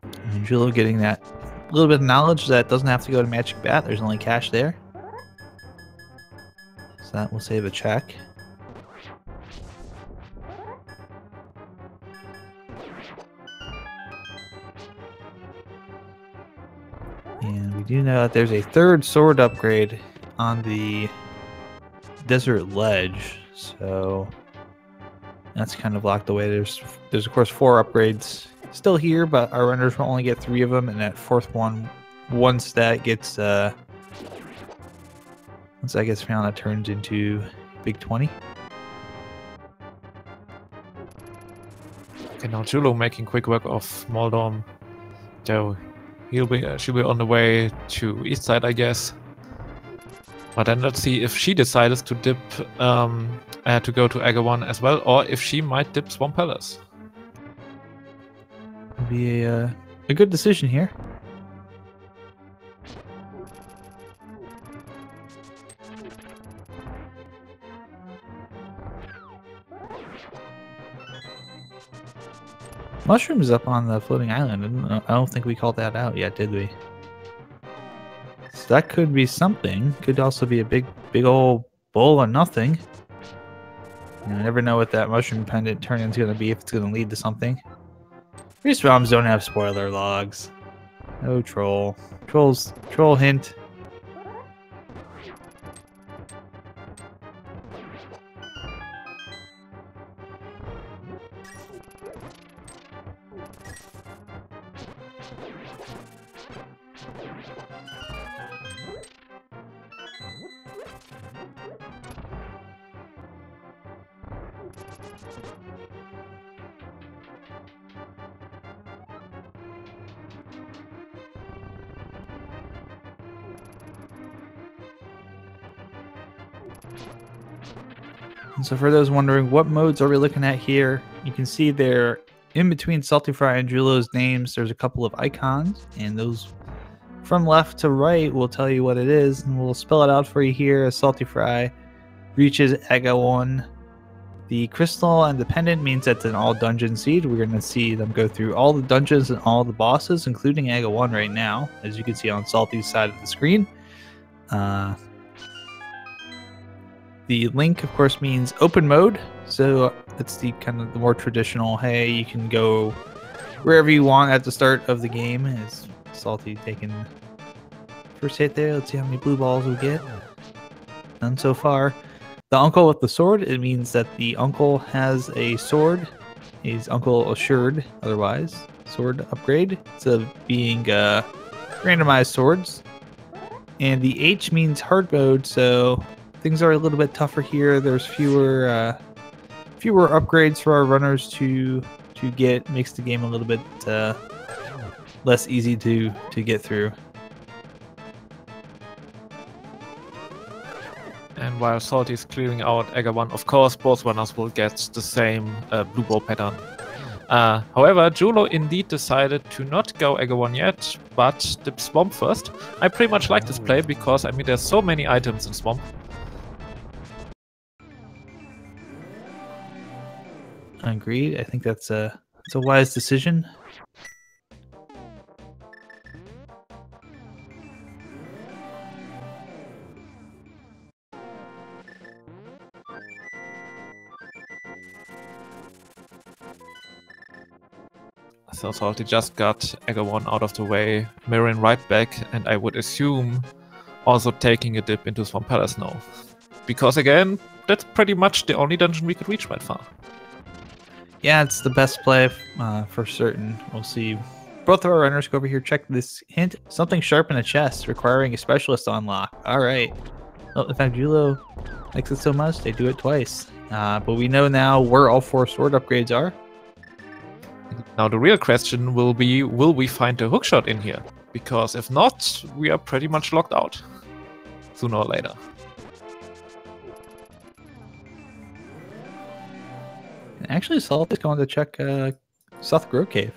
And Jullo getting that little bit of knowledge that doesn't have to go to Magic Bat. There's only cash there. So that will save a check. And we do know that there's a third sword upgrade on the desert ledge, so that's kind of locked away. There's of course 4 upgrades still here, but our runners will only get 3 of them, and that fourth one, once that gets found, it turns into big 20. Okay, now Jullo making quick work of Moldom. So she'll be on the way to east side, I guess. But then let's see if she decides to dip to go to Egger 1 as well, or if she might dip Swamp Palace. Would be a good decision here. Mushrooms up on the floating island. I don't think we called that out yet, did we? So that could be something. Could also be a big old bowl of nothing. You never know what that mushroom pendant turn is going to be, if it's going to lead to something. These ROMs don't have spoiler logs. No troll. Troll hint. And so for those wondering, what modes are we looking at here? You can see there, in between saltyphry and Jullo's names, there's a couple of icons, and those from left to right will tell you what it is, and we'll spell it out for you here. As saltyphry reaches Aga 1. The crystal and the pendant means that's an all dungeon seed. We're going to see them go through all the dungeons and all the bosses, including Aga 1 right now, as you can see on Salty's side of the screen. The link, of course, means open mode. So it's the kind of the more traditional, hey, you can go wherever you want at the start of the game. Is Salty taking first hit there? Let's see how many blue balls we get. None so far. The uncle with the sword, it means that the uncle has a sword. He's uncle assured, otherwise. Sword upgrade. So being randomized swords. And the H means hard mode, so things are a little bit tougher here. There's fewer upgrades for our runners to get. Makes the game a little bit less easy to get through. And while Salty is clearing out Aga 1, of course, both runners will get the same blue ball pattern. However, Jullo indeed decided to not go Aga 1 yet, but dip Swamp first. I pretty much like this play because, I mean, there's so many items in Swamp. Agreed. I think that's a wise decision. So Salty just got Aga 1 out of the way, mirroring right back, and I would assume also taking a dip into Swamp Palace now. Because again, that's pretty much the only dungeon we could reach right far. Yeah, it's the best play for certain. We'll see. Both of our runners go over here, check this hint. Something sharp in the chest, requiring a specialist to unlock. All right. Well, in fact, Jullo likes it so much, they do it twice. But we know now where all 4 sword upgrades are. Now the real question will be, will we find a hookshot in here? Because if not, we are pretty much locked out. Sooner or later. Actually, Salt is going to check South Grove Cave.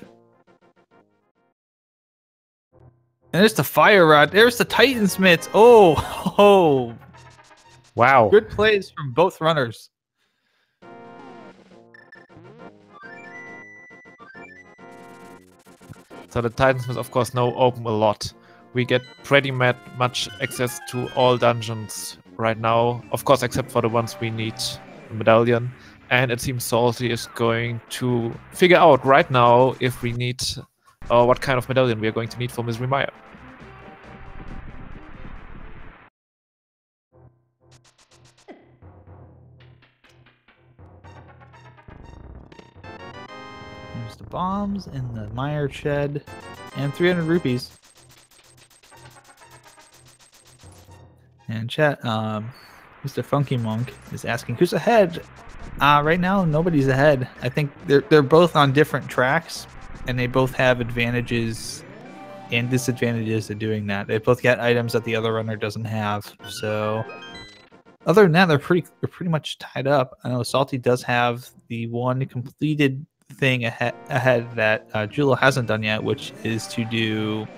And there's the fire rod. There's the Titansmiths. Oh, wow. Good plays from both runners. So the Titansmiths, of course, now open a lot. We get pretty much access to all dungeons right now. Of course, except for the ones we need the medallion. And it seems Salty is going to figure out right now if we need, what kind of medallion we are going to need for Misery Maya. There's the bombs in the Meyer shed, and 300 rupees. And chat, Mr. Funky Monk is asking, who's ahead? Right now, nobody's ahead. I think they're both on different tracks, and they both have advantages and disadvantages to doing that. They both get items that the other runner doesn't have. So, other than that, they're pretty much tied up. I know Salty does have the one completed thing ahead that Jullo hasn't done yet, which is to do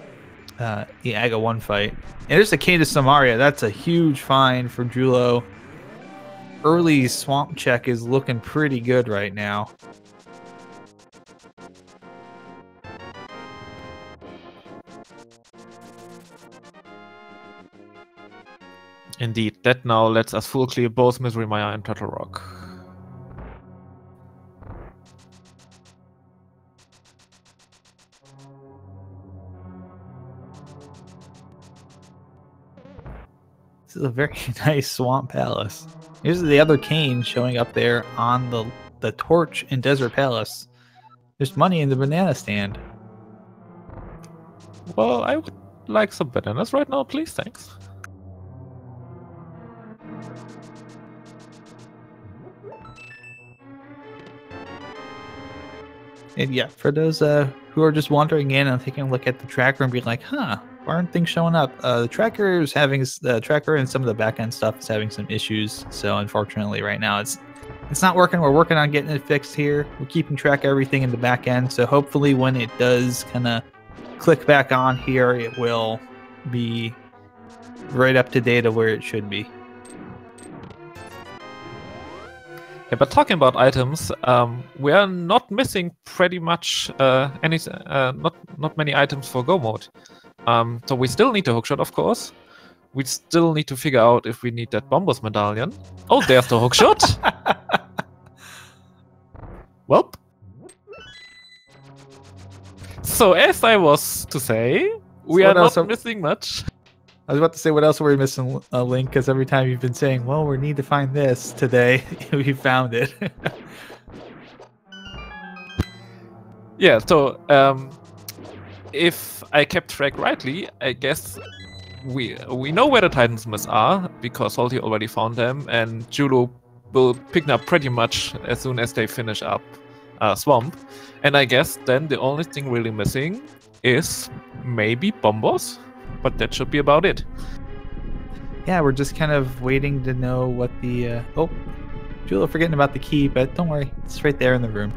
the Aga 1 fight. And there's the Cane of Samaria. That's a huge find for Jullo. Early swamp check is looking pretty good right now. Indeed, that now lets us full clear both Misery Maya and Turtle Rock. This is a very nice swamp palace. Here's the other cane showing up there on the torch in Desert Palace. There's money in the banana stand. Well, I would like some bananas right now, please, thanks. And yeah, for those who are just wandering in and taking a look at the tracker and being like, huh, why aren't things showing up? The tracker and some of the back end stuff is having some issues. So unfortunately, right now it's not working. We're working on getting it fixed here. We're keeping track of everything in the back end. So hopefully, when it does kind of click back on here, it will be right up to date of where it should be. Yeah, but talking about items, we are not missing pretty much not many items for Go mode. So we still need the hookshot, of course. We still need to figure out if we need that Bombos medallion. Oh, there's the hookshot. Welp. So as I was to say, we are not missing much. I was about to say, what else were we missing, Link? Because every time you've been saying, well, we need to find this today, we found it. Yeah, so if I kept track rightly, I guess we know where the Titan Smiths are, because Salty already found them, and Jullo will pick them up pretty much as soon as they finish up Swamp. And I guess then the only thing really missing is maybe Bombos? But that should be about it. Yeah, we're just kind of waiting to know what the... Oh, Jullo forgetting about the key, but don't worry. It's right there in the room.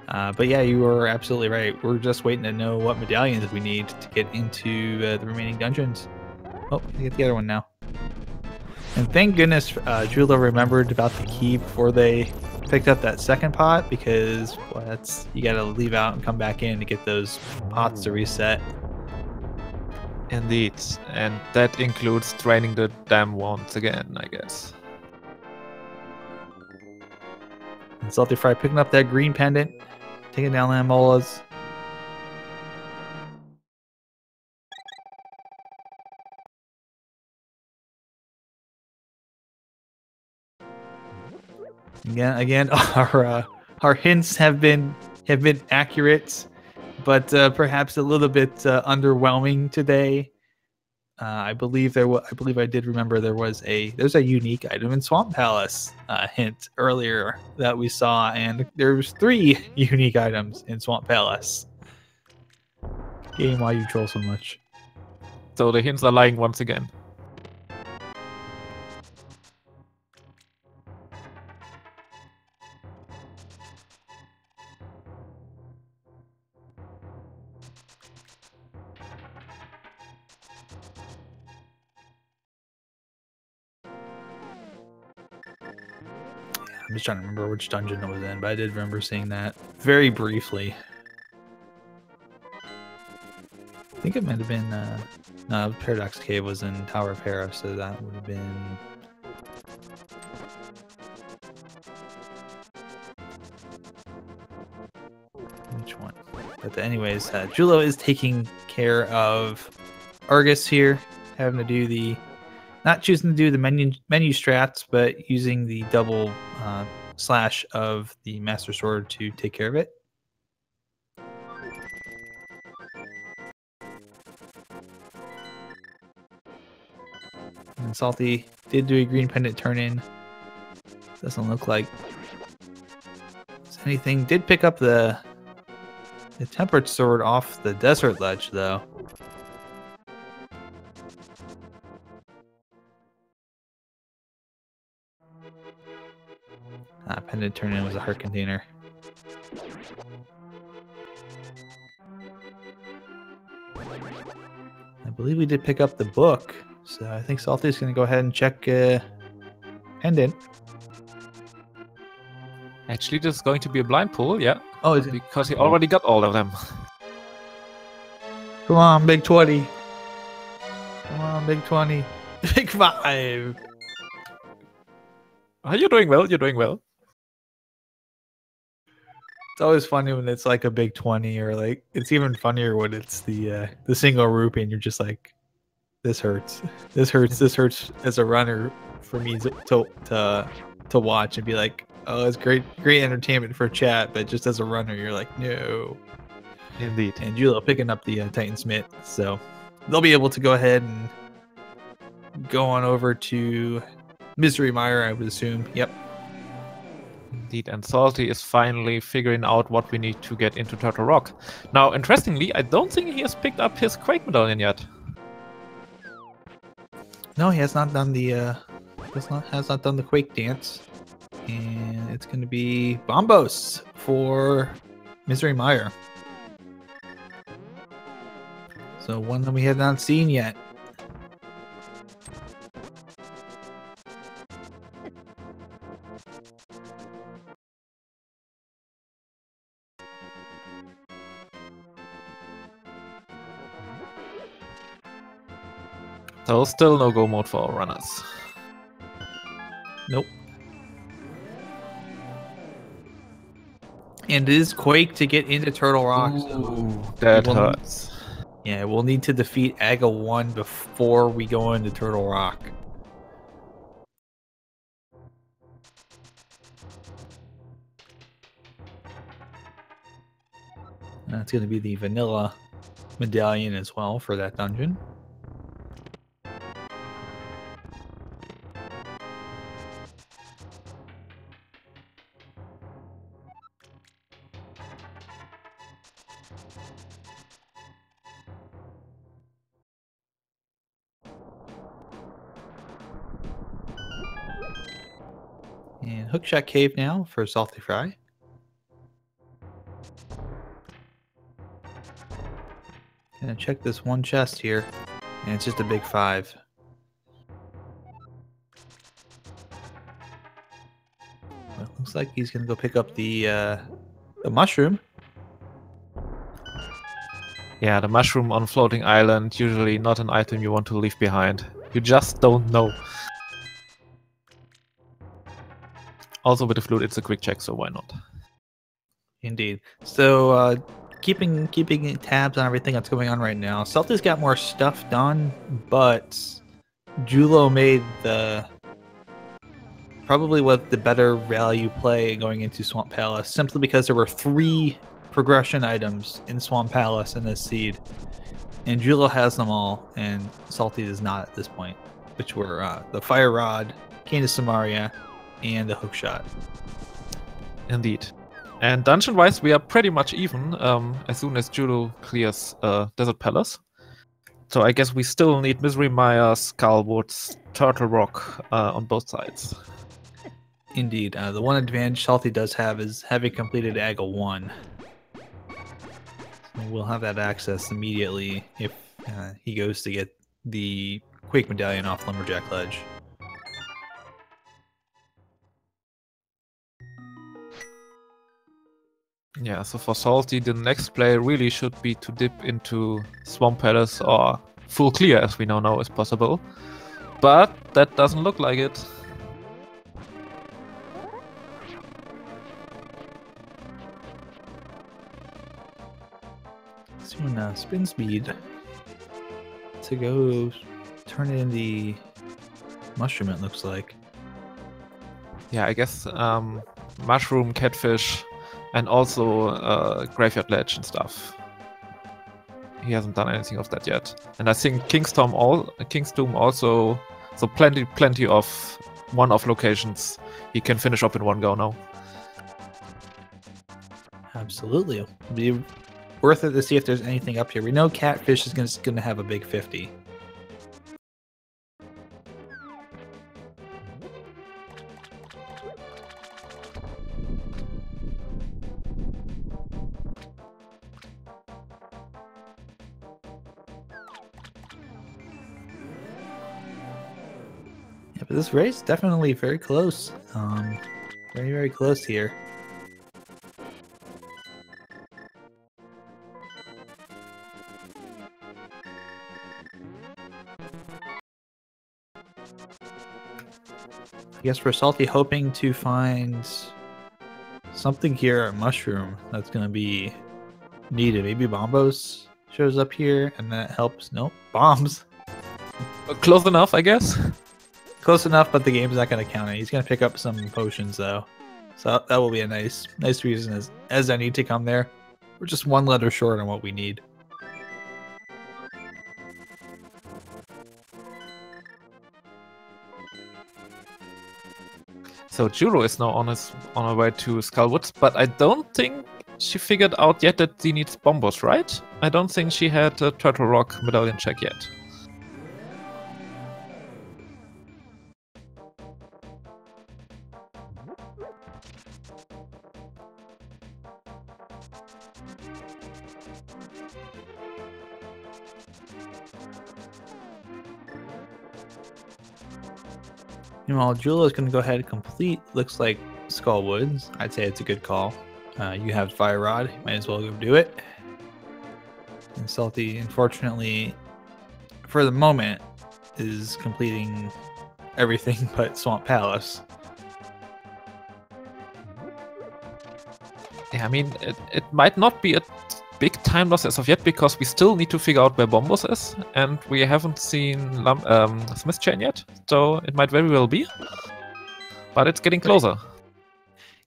But yeah, you were absolutely right. We're just waiting to know what medallions we need to get into the remaining dungeons. Oh, I get the other one now. And thank goodness Jullo remembered about the key before they picked up that second pot, because well, you gotta leave out and come back in to get those pots to reset. Indeed, and that includes draining the dam once again, I guess. And saltyphry picking up that green pendant, taking down Lamolas. Again, our hints have been accurate, but perhaps a little bit underwhelming today. I believe I did remember there's a unique item in Swamp Palace hint earlier that we saw, and there's 3 unique items in Swamp Palace. Game, why you troll so much? So the hints are lying once again. I'm just trying to remember which dungeon it was in, but I did remember seeing that very briefly. I think it might have been... no, Paradox Cave was in Tower of Hera, so that would have been... Which one? But anyways, Jullo is taking care of Argus here, having to do the... Not choosing to do the menu strats, but using the double slash of the Master Sword to take care of it. And Salty did do a green pendant turn in. Doesn't look like anything. Did pick up the tempered sword off the desert ledge though. Pendant turn in was a heart container. I believe we did pick up the book, so I think Salty's going to go ahead and check pendant. Actually, this is going to be a blind pull, yeah. Oh, is it? Because he already got all of them. Come on, big 20. Come on, big 20. Big 5. You're doing well, you're doing well. It's always funny when it's like a big 20, or like it's even funnier when it's the single rupee and you're just like, this hurts. This hurts. This hurts as a runner for me to watch and be like, oh, it's great entertainment for chat, but just as a runner, you're like, no. Indeed. And Jullo picking up the Titan Smith, so they'll be able to go ahead and go on over to Misery Mire, I would assume. Yep. Indeed, and Salty is finally figuring out what we need to get into Turtle Rock. Now, interestingly, I don't think he has picked up his Quake medallion yet. No, he has not done the has not done the Quake dance, and it's going to be Bombos for Misery Mire. So one that we have not seen yet. So still no go mode for our runners. Nope. And it is Quake to get into Turtle Rock. Ooh, that hurts. Yeah, we'll need to defeat Aga 1 before we go into Turtle Rock. That's going to be the vanilla medallion as well for that dungeon. And Hookshot Cave now for saltyphry. Gonna check this one chest here, and it's just a big 5. Well, looks like he's gonna go pick up the mushroom. Yeah, the mushroom on floating island, usually not an item you want to leave behind. You just don't know. Also with the flute, it's a quick check, so why not? Indeed. So keeping tabs on everything that's going on right now. Salty's got more stuff done, but Jullo made probably what the better value play going into Swamp Palace, simply because there were 3 progression items in Swamp Palace in this seed, and Jullo has them all, and Salty does not at this point, which were the Fire Rod, Cane of Samaria, and the Hookshot. Indeed. And dungeon-wise, we are pretty much even as soon as Jullo clears Desert Palace. So I guess we still need Misery Mire, Skullwoods, Turtle Rock on both sides. Indeed. The one advantage Salty does have is having completed Aga 1. So we'll have that access immediately if he goes to get the Quake Medallion off Lumberjack Ledge. Yeah, so for Salty, the next play really should be to dip into Swamp Palace, or full clear, as we now know is possible. But that doesn't look like it. Soon spin speed to go turn it in the mushroom, it looks like. Yeah, I guess mushroom, catfish, and also graveyard ledge and stuff. He hasn't done anything of that yet. And I think King's Tomb also, so plenty of one-off locations he can finish up in one go now. Absolutely. It'll be worth it to see if there's anything up here. We know catfish is going to have a big 50. Yeah, but this race definitely very close. Very, very close here. I guess we're Salty hoping to find something here at Mushroom that's going to be needed. Maybe Bombos shows up here and that helps. Nope, bombs. Close enough, I guess. Close enough, but the game's not going to count it. He's going to pick up some potions, though. So that will be a nice reason as I need to come there. We're just 1 letter short on what we need. So Jullo is now on her way to Skullwoods, but I don't think she figured out yet that she needs Bombos, right? I don't think she had a Turtle Rock medallion check yet. Meanwhile, Jullo is going to go ahead and complete, looks like, Skull Woods. I'd say it's a good call. You have Fire Rod, might as well go do it. And Salty, unfortunately, for the moment, is completing everything but Swamp Palace. Yeah, I mean, it might not be a big time loss as of yet, because we still need to figure out where Bombos is, and we haven't seen Smith Chain yet, so it might very well be. But it's getting closer.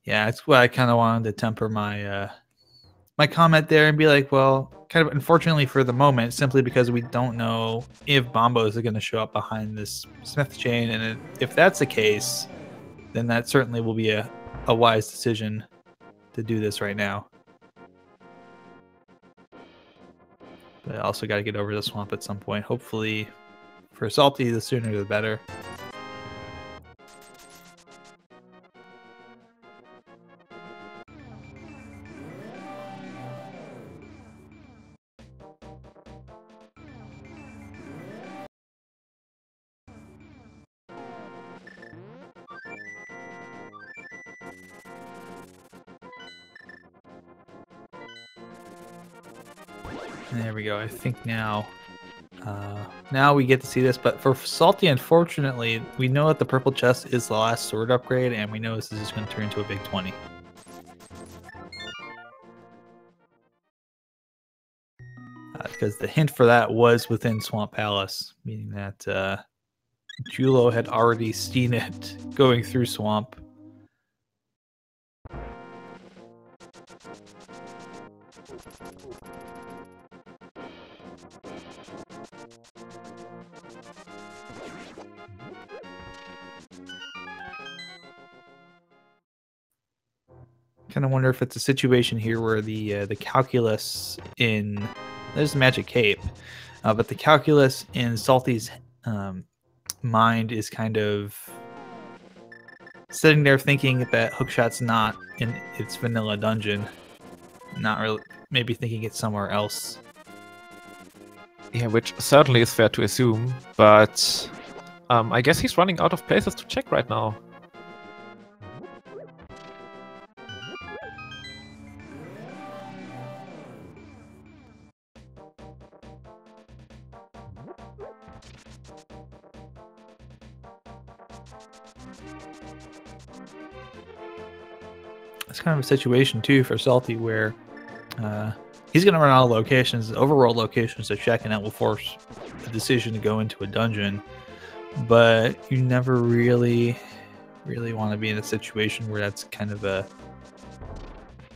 Yeah, it's why I kind of wanted to temper my my comment there and be like, well, kind of unfortunately for the moment, simply because we don't know if Bombos are going to show up behind this Smith Chain, and if that's the case, then that certainly will be a wise decision to do this right now. But I also got to get over the swamp at some point. Hopefully, for Salty, the sooner the better. And there we go. I think now we get to see this. But for Salty, unfortunately, we know that the purple chest is the last sword upgrade, and we know this is just going to turn into a big 20. Because the hint for that was within Swamp Palace, meaning that Jullo had already seen it going through Swamp. Kind of wonder if it's a situation here where the calculus in there's the magic cape, but the calculus in Salty's mind is kind of sitting there thinking that Hookshot's not in its vanilla dungeon, not really, maybe thinking it's somewhere else. Yeah, which certainly is fair to assume, but I guess he's running out of places to check right now. It's kind of a situation too for Salty where he's going to run out of locations, overworld locations to check, and that will force a decision to go into a dungeon. But you never really want to be in a situation where that's kind of a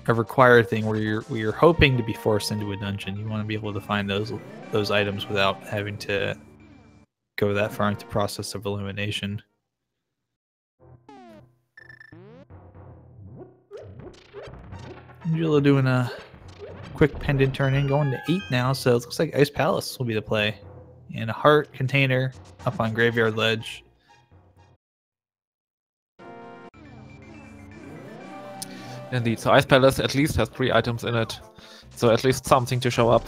required thing where you're hoping to be forced into a dungeon. You want to be able to find those items without having to go that far into process of elimination. Jullo doing a quick pendant turn in, going to 8 now, so it looks like Ice Palace will be the play. And a heart container up on Graveyard Ledge. Indeed, so Ice Palace at least has 3 items in it, so at least something to show up.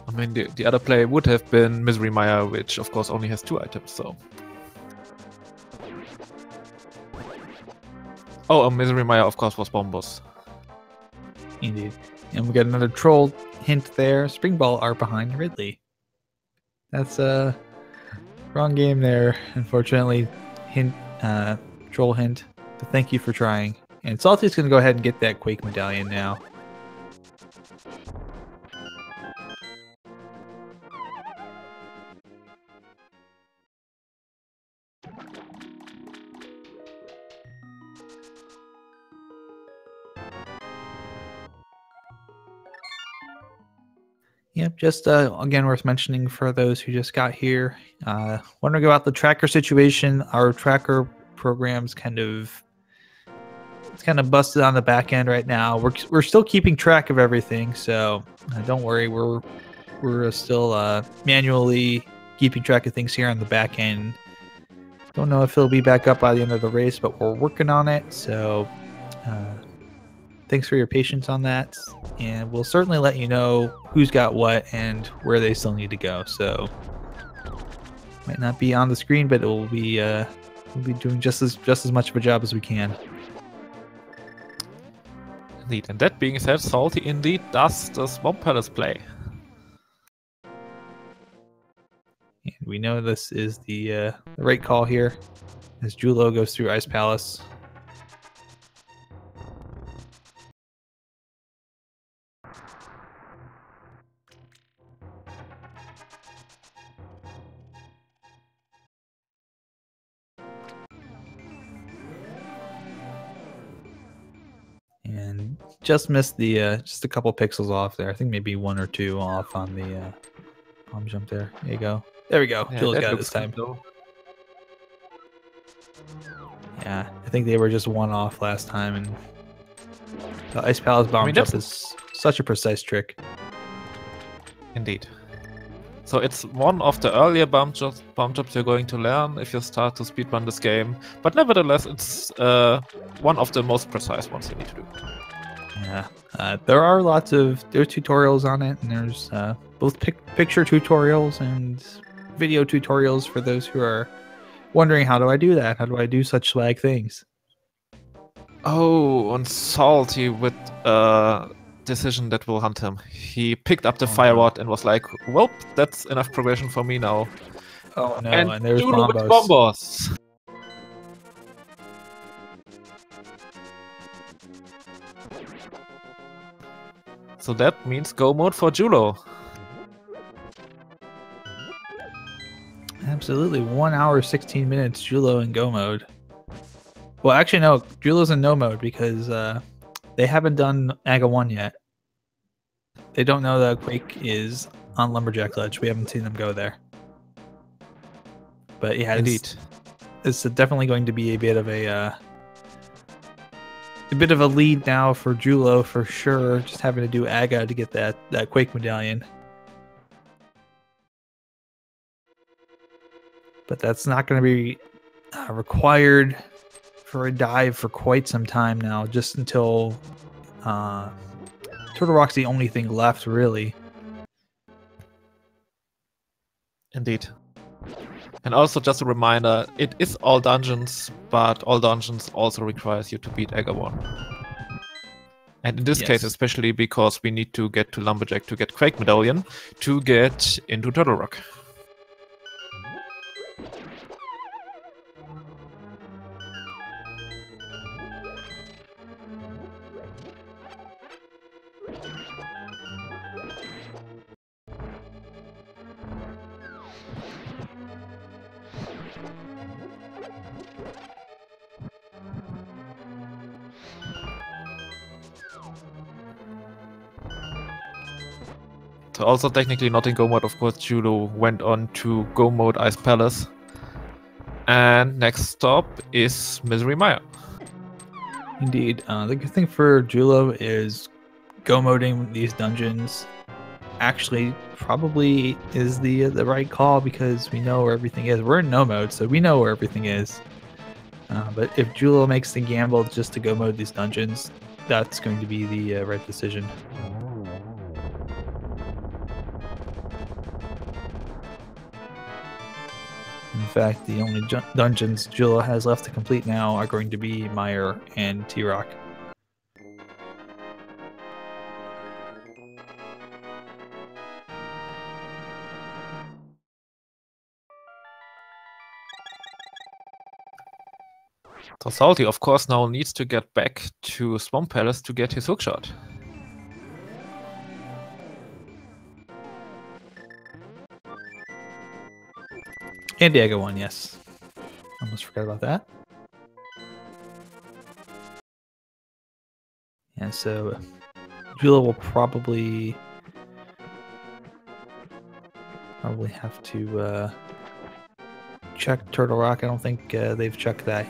I mean, the other play would have been Misery Mire, which of course only has 2 items, so... Oh, Misery Mire, of course, was Bombos. Indeed. And we got another troll hint there. Spring Ball are behind Ridley. That's a wrong game there, unfortunately. Hint, troll hint. But thank you for trying. And Salty's going to go ahead and get that Quake Medallion now. Yep, just again worth mentioning for those who just got here. Wondering about the tracker situation. Our tracker program's kind of busted on the back end right now. We're still keeping track of everything, so don't worry. We're still manually keeping track of things here on the back end. Don't know if it'll be back up by the end of the race, but we're working on it. So thanks for your patience on that, and we'll certainly let you know who's got what and where they still need to go. So Might not be on the screen, but we'll be doing just as much of a job as we can. Indeed. And that being said, Salty indeed does the Swamp Palace play. And we know this is the right call here, as Jullo goes through Ice Palace. And just missed the just a couple pixels off there. I think maybe 1 or 2 off on the palm jump there. There you go. There we go. Yeah, Jullo's got it this time. Yeah, I think they were just 1 off last time, and the Ice Palace bomb jump is such a precise trick. Indeed. So it's one of the earlier bomb jumps you're going to learn if you start to speedrun this game, but nevertheless it's one of the most precise ones you need to do. Yeah, there are tutorials on it, and there's both picture tutorials and video tutorials for those who are wondering, how do I do that? How do I do such swag things? Oh, and Salty with decision that will hunt him. He picked up the fire rod and was like, well, that's enough progression for me now. Oh no, and there's Bombos. So that means go mode for Jullo. Absolutely, 1 hour 16 minutes Jullo in go mode. Well, actually no, Jullo's in no mode because they haven't done Aga 1 yet. They don't know that Quake is on Lumberjack Ledge. We haven't seen them go there. But yeah, indeed, it's definitely going to be a bit of a lead now for Jullo for sure. Just having to do Aga to get that Quake medallion. But that's not going to be required for a dive for quite some time now, just until Turtle Rock's the only thing left, really. Indeed. And also just a reminder, it is all dungeons, but all dungeons also requires you to beat Aga 1. And in this case, especially because we need to get to Lumberjack to get Quake Medallion to get into Turtle Rock. So also technically not in Go mode, of course, Jullo went on to Go mode Ice Palace. And next stop is Misery Mire. Indeed. The good thing for Jullo is Go moding these dungeons actually probably is the right call because we know where everything is. We're in no mode, so we know where everything is. But if Jullo makes the gamble just to Go mode these dungeons, that's going to be the right decision. In fact, the only dungeons Jullo has left to complete now are going to be Mire and T-Rock. So Salty, of course, now needs to get back to Swamp Palace to get his hookshot. And the Aga 1, yes. Almost forgot about that. And so Jullo will probably have to check Turtle Rock. I don't think they've checked the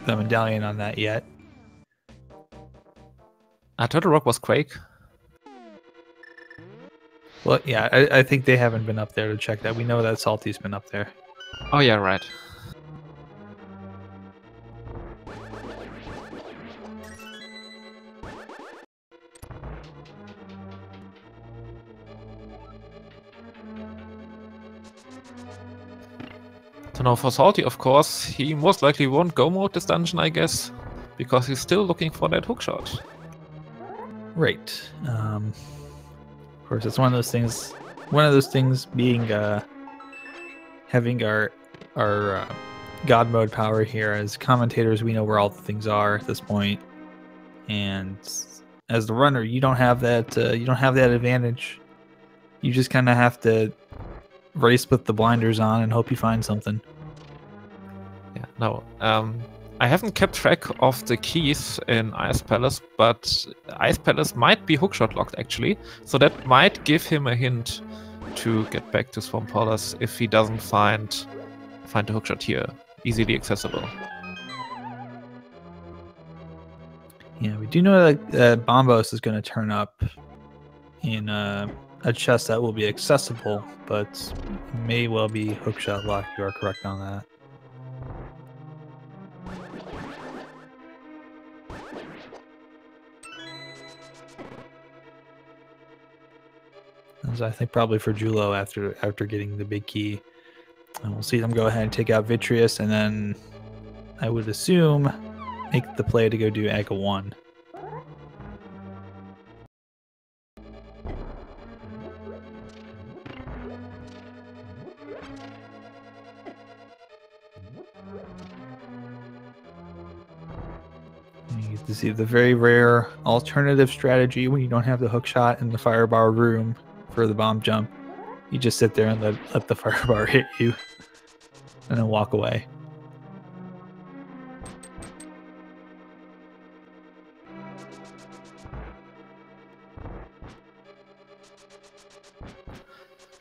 medallion on that yet. Turtle Rock was Quake. Well, yeah, I think they haven't been up there to check that. We know that Salty's been up there. Oh yeah, right. So now for Salty, of course, he most likely won't go mode this dungeon, I guess, because he's still looking for that hookshot. Right. Of course, it's one of those things. One of those things being having our God mode power here. As commentators, we know where all the things are at this point, and as the runner, you don't have that. You don't have that advantage. You just kind of have to race with the blinders on and hope you find something. Yeah. No. I haven't kept track of the keys in Ice Palace, but Ice Palace might be hookshot locked actually, so that might give him a hint to get back to Swamp Palace if he doesn't find the hookshot here, easily accessible. Yeah, we do know that Bombos is going to turn up in a chest that will be accessible, but may well be hookshot locked. You are correct on that. As I think probably for Jullo after getting the big key. And we'll see them go ahead and take out Vitreous, and then I would assume make the play to go do Aga 1. You get to see the very rare alternative strategy when you don't have the hookshot in the firebar room for the bomb jump. You just sit there and let the firebar hit you and then walk away.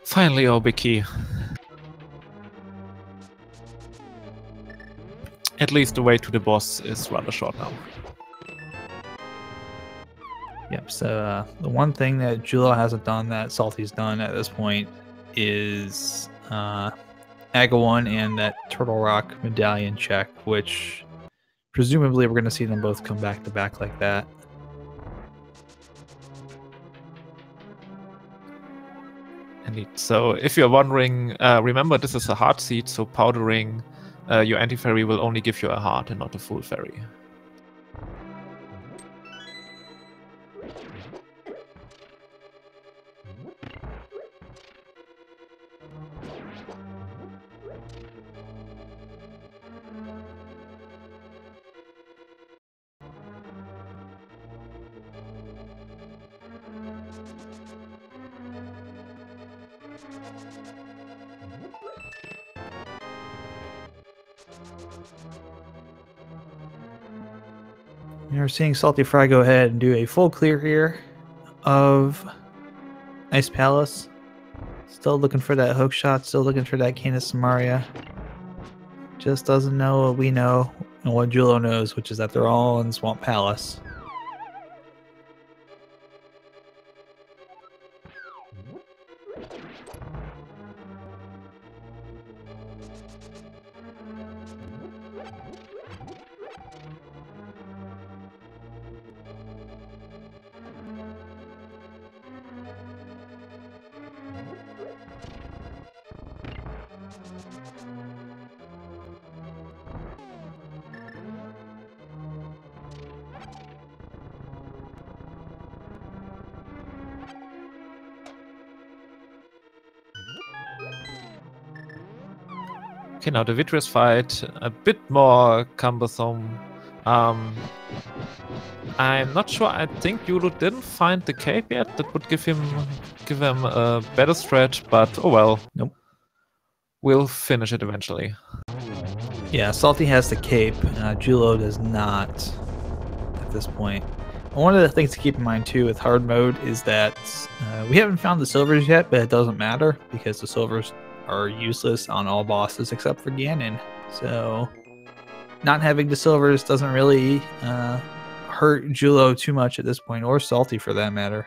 Finally, our big key. At least the way to the boss is rather short now. Yep, so the one thing that Jullo hasn't done that Salty's done at this point is Aga 1 and that Turtle Rock medallion check, which presumably we're going to see them both come back to back like that. Indeed. So if you're wondering, remember this is a heart seed, so powdering your anti-fairy will only give you a heart and not a full fairy. We're seeing saltyphry go ahead and do a full clear here of Ice Palace. Still looking for that hook shot, still looking for that Canis Samaria. Just doesn't know what we know and what Jullo knows, which is that they're all in Swamp Palace. Okay, now the Vitreous fight, a bit more cumbersome. I'm not sure, I think Jullo didn't find the cape yet. That would give him a better stretch, but oh well. Nope. We'll finish it eventually. Yeah, Salty has the cape. Jullo does not at this point. And one of the things to keep in mind too with hard mode is that we haven't found the silvers yet, but it doesn't matter because the silvers are useless on all bosses except for Ganon. So not having the silvers doesn't really hurt Jullo too much at this point, or Salty for that matter.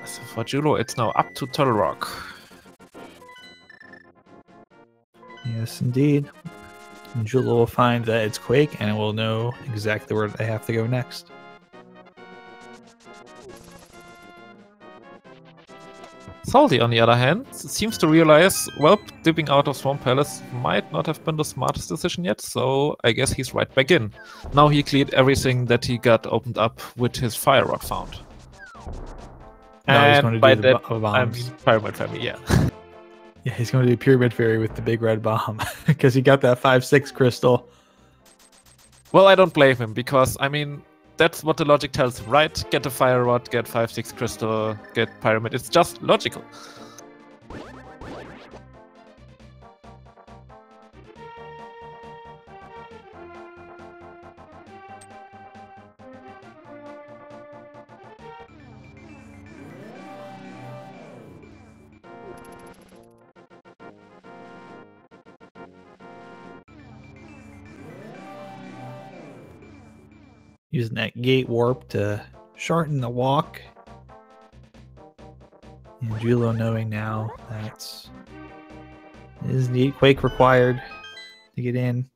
So for Jullo, it's now up to Turtle Rock. Yes, indeed. And Jullo will find that it's Quake, and it will know exactly where they have to go next. Salty, on the other hand, seems to realize, well, dipping out of Swamp Palace might not have been the smartest decision yet, so I guess he's right back in. Now he cleared everything that he got opened up with his fire rod found. No, he's going to by do the that, I bombs. mean Pyramid Family, yeah. Yeah, he's going to do Pyramid Fairy with the big red bomb because he got that 5-6 crystal. Well, I don't blame him because, I mean, that's what the logic tells him, right? Get the fire rod, get 5-6 crystal, get pyramid. It's just logical. Using that gate warp to shorten the walk. And Jullo knowing now that is indeed Quake required to get in.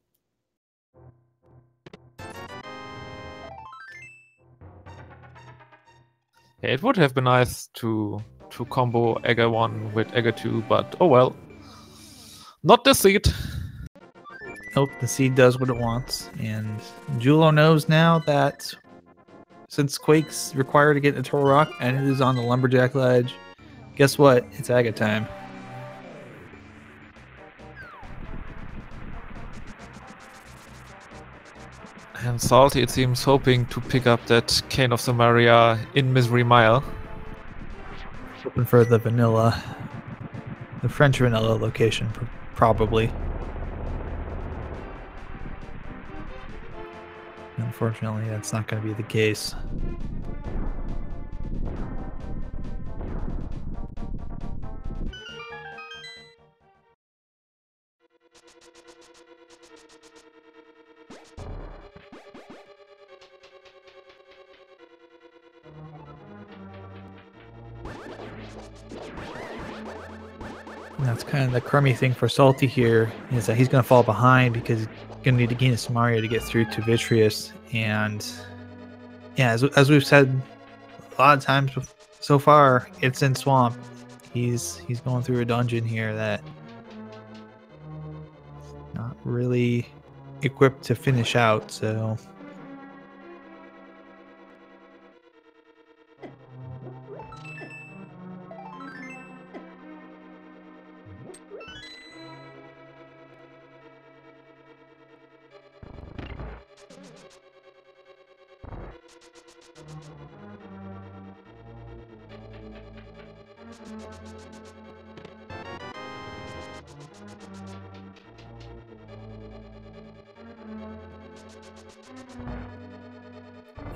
Yeah, it would have been nice to combo Egger 1 with Egger 2, but oh well. Not this seed. Nope, the seed does what it wants. And Jullo knows now that since Quake's required to get into Turtle Rock and it is on the Lumberjack Ledge, guess what? It's Aga time. And Salty, it seems, hoping to pick up that Cane of Samaria in Misery Mile. Hoping for the vanilla, the French vanilla location, probably. Unfortunately, that's not going to be the case. And that's kind of the crummy thing for Salty here, is that he's going to fall behind because he's going to need to gain a Samaria to get through to Vitreous. And yeah, as we've said a lot of times so far, it's in Swamp. He's going through a dungeon here that not really equipped to finish out, so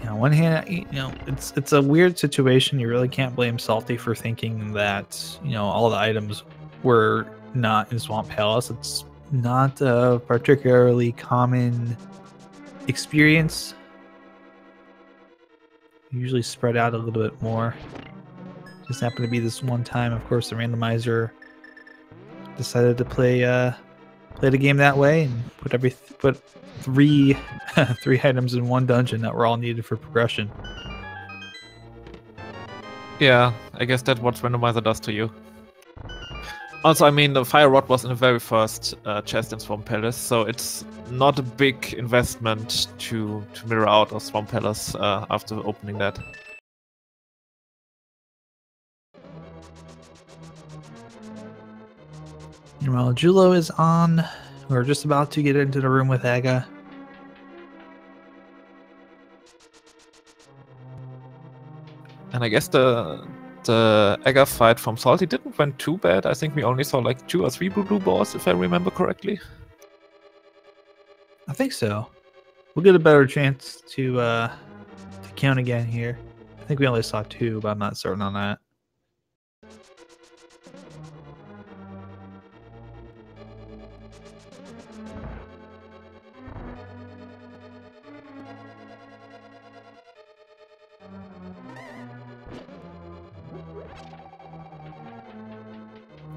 on one hand, it's a weird situation. You really can't blame Salty for thinking that, all the items were not in Swamp Palace. It's not a particularly common experience. Usually spread out a little bit more. Just happened to be this one time. Of course, the randomizer decided to play the game that way and put three items in one dungeon that were all needed for progression. Yeah, I guess that's what Randomizer does to you. Also, I mean, the fire rod was in the very first chest in Swamp Palace, so it's not a big investment to mirror out of Swamp Palace after opening that. Well, Jullo is on. We're just about to get into the room with Aga. And I guess the Aga fight from Salty didn't went too bad. I think we only saw like 2 or 3 blue balls, if I remember correctly. I think so. We'll get a better chance to count again here. I think we only saw 2, but I'm not certain on that.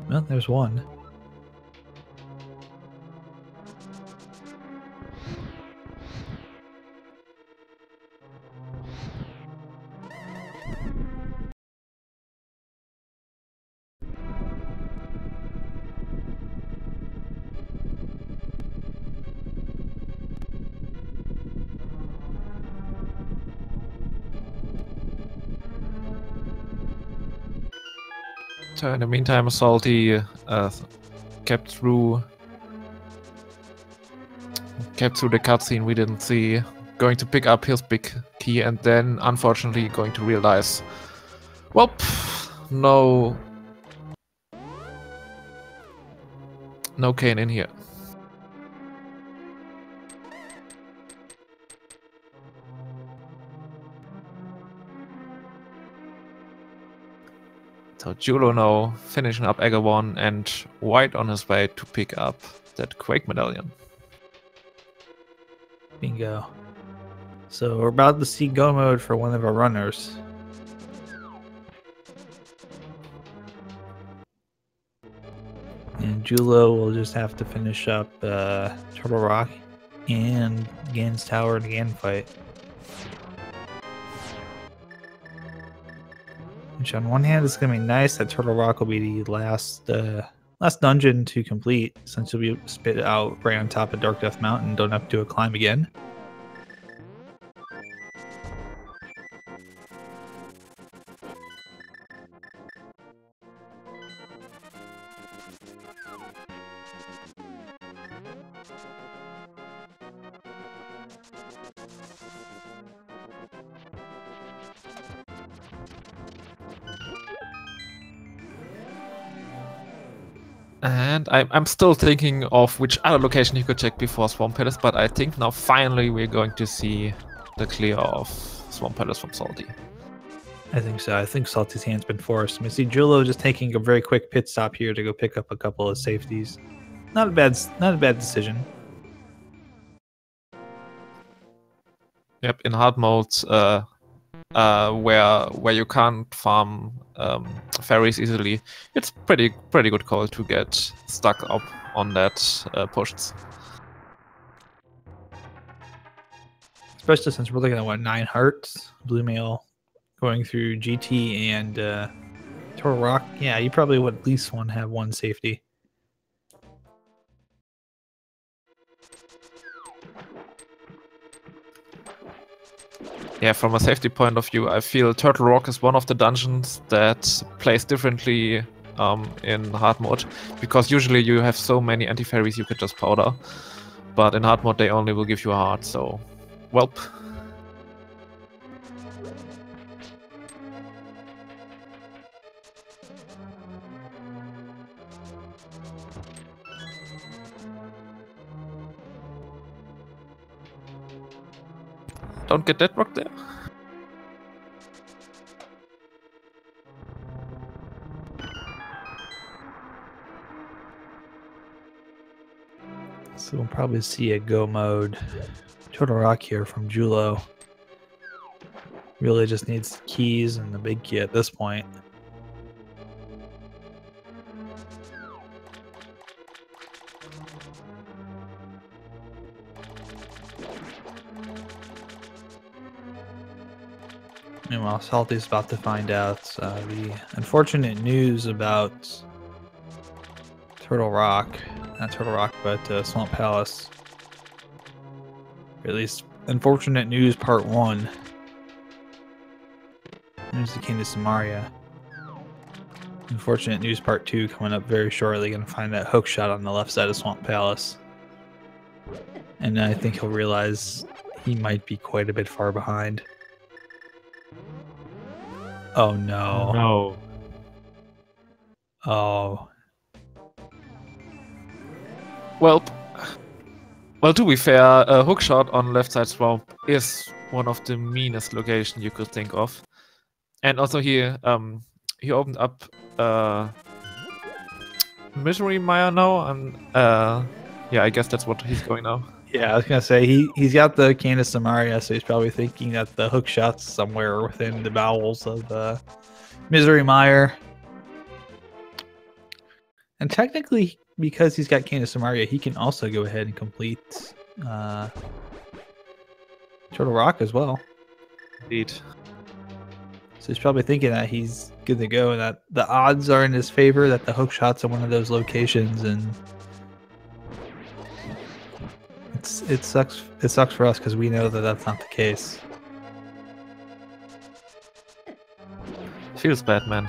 Well, there's one. So in the meantime, Salty kept through the cutscene we didn't see, going to pick up his big key, and then unfortunately going to realize, well, no cane in here. So Jullo now finishing up Egger 1 and White on his way to pick up that Quake medallion. Bingo. So we're about to see go mode for one of our runners. And Jullo will just have to finish up Turtle Rock and Gan's Tower and Gan fight. Which on one hand is going to be nice that Turtle Rock will be the last dungeon to complete, since you'll be spit out right on top of Dark Death Mountain, don't have to do a climb again. And I'm still thinking of which other location you could check before Swamp Palace, but I think now finally we're going to see the clear of Swamp Palace from Salty. I think so. I think Salty's hand's been forced. I see Jullo just taking a very quick pit stop here to go pick up a couple of safeties. Not a bad decision. Yep, in hard modes, where you can't farm ferries easily, it's pretty good call to get stuck up on that pushes. Especially since we're looking at what, 9 hearts, Blue Mail going through GT and Turtle Rock. Yeah, you probably would at least have one safety. Yeah, from a safety point of view, I feel Turtle Rock is one of the dungeons that plays differently in hard mode, because usually you have so many anti-fairies you could just powder, but in hard mode they only will give you a heart, so welp. Don't get that rock there. So we'll probably see a go mode Turtle Rock here from Jullo. Really just needs the keys and the big key at this point. Meanwhile, Salty's about to find out the unfortunate news about Turtle Rock. Not Turtle Rock, but Swamp Palace. Or at least, unfortunate news part 1. There's the King of Samaria. Unfortunate news part 2 coming up very shortly. Gonna find that hook shot on the left side of Swamp Palace. And I think he'll realize he might be quite a bit far behind. Oh no. No. Oh. Well, to be fair, a hookshot on left side swamp is one of the meanest locations you could think of. And also here, he opened up Misery Mire now, and yeah, I guess that's what he's going now. Yeah, I was gonna say he's got the Candace Samaria, so he's probably thinking that the hook shot's somewhere within the bowels of Misery Mire. And technically, because he's got Candace Samaria, he can also go ahead and complete Turtle Rock as well. Indeed. So he's probably thinking that he's good to go, and that the odds are in his favor that the hook shot's in one of those locations, and it sucks. It sucks for us because we know that that's not the case. Feels bad, man.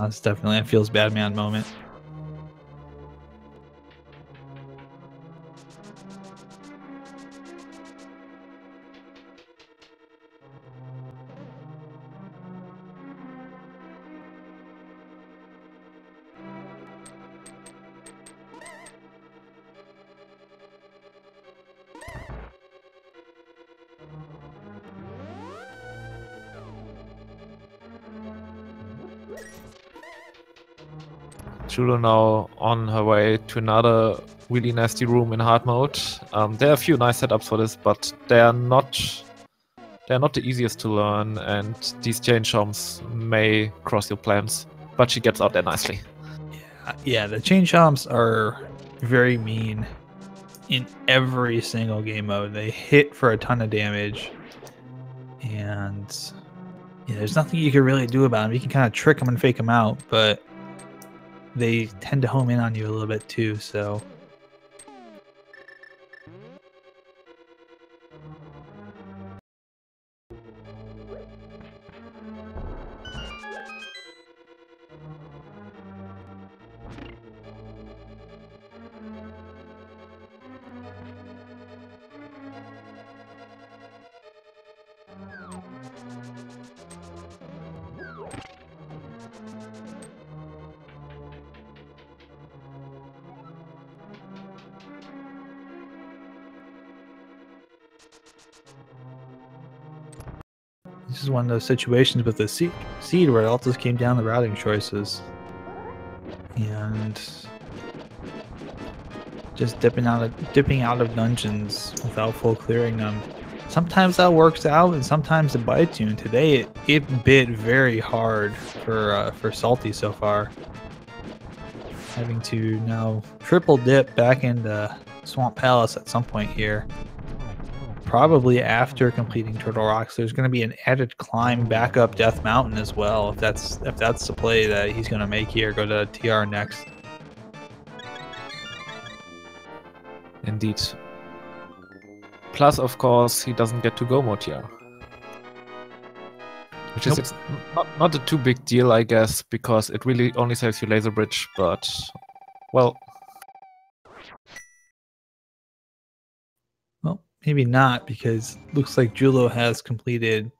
It's definitely a feels bad man moment. Jullo now on her way to another really nasty room in hard mode. There are a few nice setups for this, but they are not the easiest to learn, and these chain chomps may cross your plans. But she gets out there nicely. Yeah, the chain chomps are very mean in every single game mode. They hit for a ton of damage, and yeah, there's nothing you can really do about them. You can kind of trick them and fake them out, but they tend to home in on you a little bit too, so. This is one of those situations with the seed where it all just came down to routing choices. And just dipping out of dungeons without full clearing them. Sometimes that works out, and sometimes it bites you. And today it bit very hard for Salty so far. Having to now triple dip back into Swamp Palace at some point here. Probably after completing Turtle Rocks, there's going to be an added climb back up Death Mountain as well. If that's the play that he's going to make here, go to TR next. Indeed. Plus, of course, he doesn't get to go more TR. Which is not a too big deal, I guess, because it really only saves you Laser Bridge, but, well... Well, maybe not, because it looks like Jullo has completed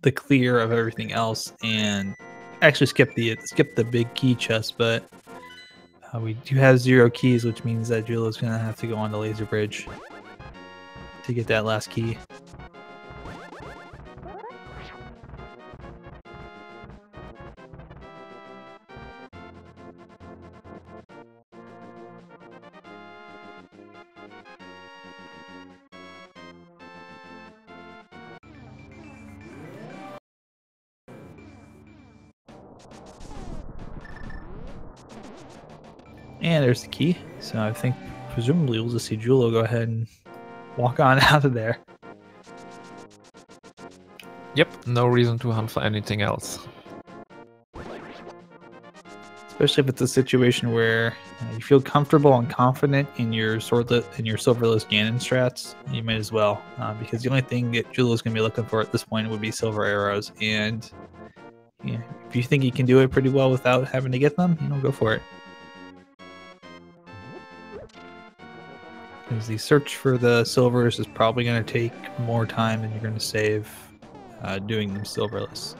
the clear of everything else and actually skipped the big key chest, but we do have 0 keys, which means that Jullo's going to have to go on the Laser Bridge to get that last key. And there's the key. So I think presumably we'll just see Jullo go ahead and walk on out of there. Yep, no reason to hunt for anything else. Especially if it's a situation where you feel comfortable and confident in your Silverless Ganon strats, you might as well, because the only thing that Jullo's going to be looking for at this point would be silver arrows, and if you think you can do it pretty well without having to get them, go for it. Because the search for the silvers is probably going to take more time than you're going to save doing them silverless.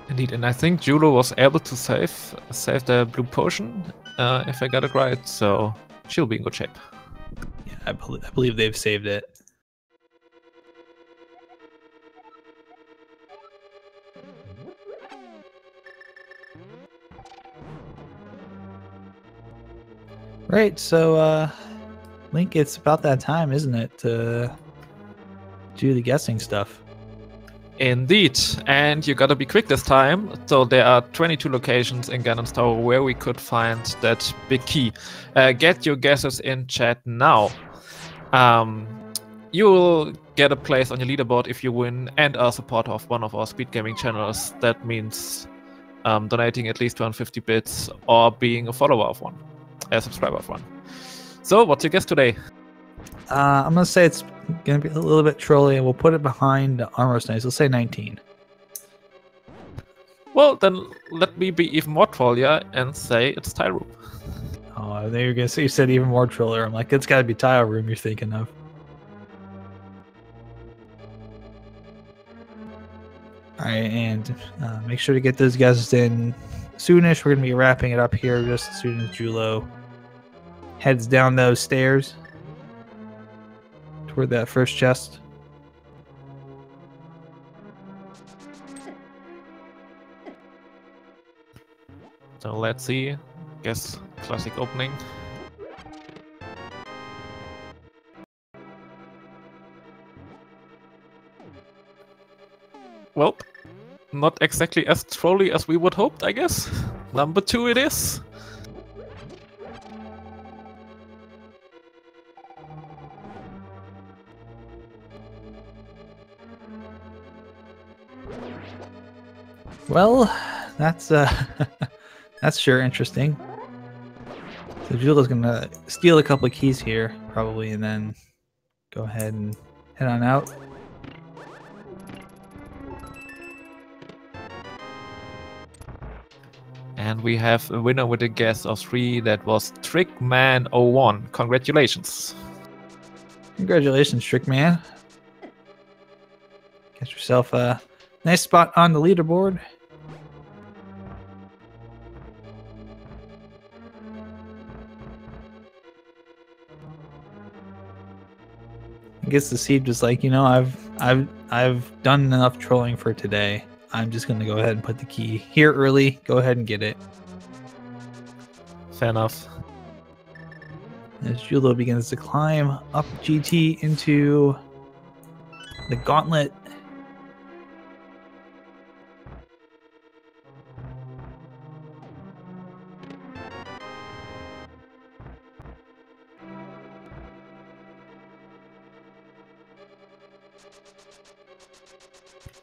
Indeed, and I think Jullo was able to save the blue potion, if I got it right, so she'll be in good shape. Yeah, I believe they've saved it. Right, so Link, it's about that time, isn't it, to do the guessing stuff? Indeed, and you gotta be quick this time. So there are 22 locations in Ganon's Tower where we could find that big key. Get your guesses in chat now. You will get a place on your leaderboard if you win and are a supporter of one of our speed gaming channels. That means donating at least 250 bits or being a follower of one, a subscriber of one. So, what's your guess today? I'm gonna say it's gonna be a little bit trolly, and we'll put it behind the armor nice. Let's say 19. Well, then let me be even more trollier and say it's tile room. Oh, then you're gonna say you said even more troller. I'm like, it's gotta be tile room you're thinking of. All right, and make sure to get those guys in soonish. We're gonna be wrapping it up here just as soon as Jullo heads down those stairs toward that first chest. So let's see. Guess classic opening. Well, not exactly as trolly as we would hoped, I guess. Number 2 it is. Well, that's that's sure interesting. So Jullo's gonna steal a couple of keys here, probably, and then go ahead and head on out. And we have a winner with a guess of 3. That was Trickman01. Congratulations. Congratulations, Trickman. Get yourself a nice spot on the leaderboard. I guess the seed was like, you know, I've done enough trolling for today. I'm just gonna go ahead and put the key here early. Go ahead and get it. Fair enough. As Jullo begins to climb up GT into the gauntlet.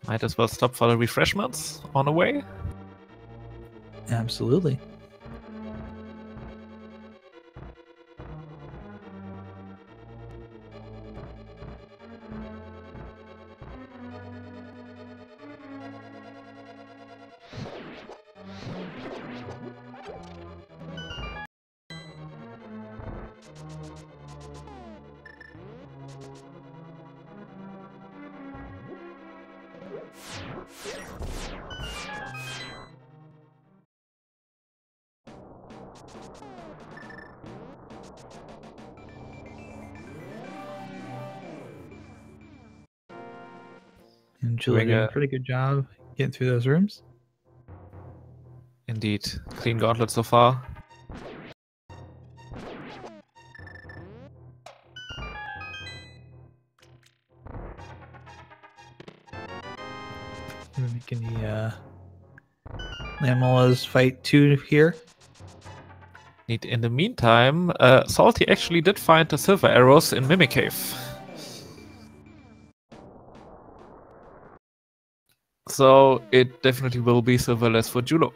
Might as well stop for the refreshments on the way. Absolutely. And Jullo doing a pretty good job getting through those rooms. Indeed. Clean gauntlet so far. We're making the Lamolas fight 2 here. In the meantime, Salty actually did find the silver arrows in Mimic Cave. So it definitely will be silverless for Jullo.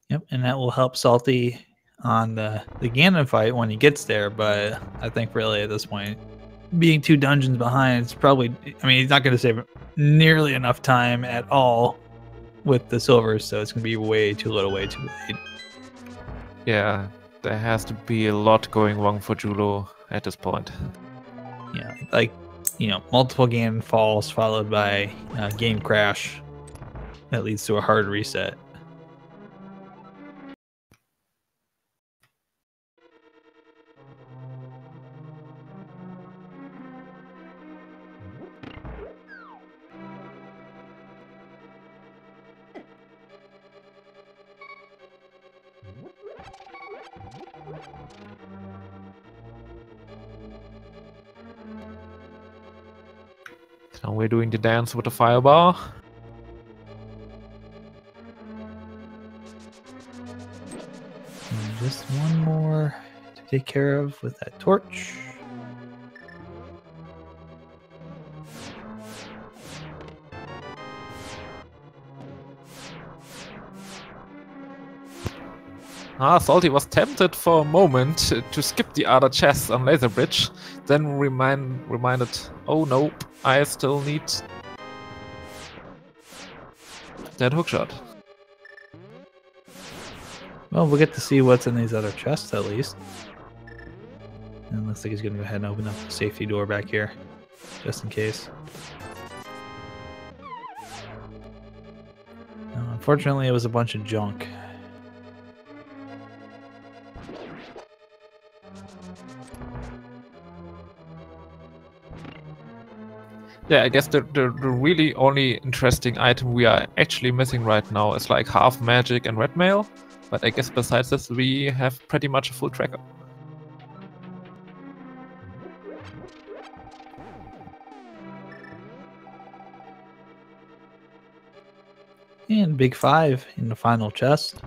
Yep, and that will help Salty on the Ganon fight when he gets there, but I think really at this point, being 2 dungeons behind, it's probably, I mean, he's not going to save nearly enough time at all with the silvers, so it's going to be way too little, way too late. Yeah, there has to be a lot going wrong for Jullo at this point. Yeah, like, you know, multiple Ganon falls followed by game crash that leads to a hard reset. Now we're doing the dance with the firebar. And just one more to take care of with that torch. Salty was tempted for a moment to skip the other chests on Laser Bridge, then reminded, oh no, I still need that hookshot. Well, we'll get to see what's in these other chests at least. And it looks like he's going to go ahead and open up the safety door back here, just in case. Unfortunately, it was a bunch of junk. Yeah, I guess the really only interesting item we are actually missing right now is like half magic and red mail. But I guess besides this, we have pretty much a full tracker. And big 5 in the final chest.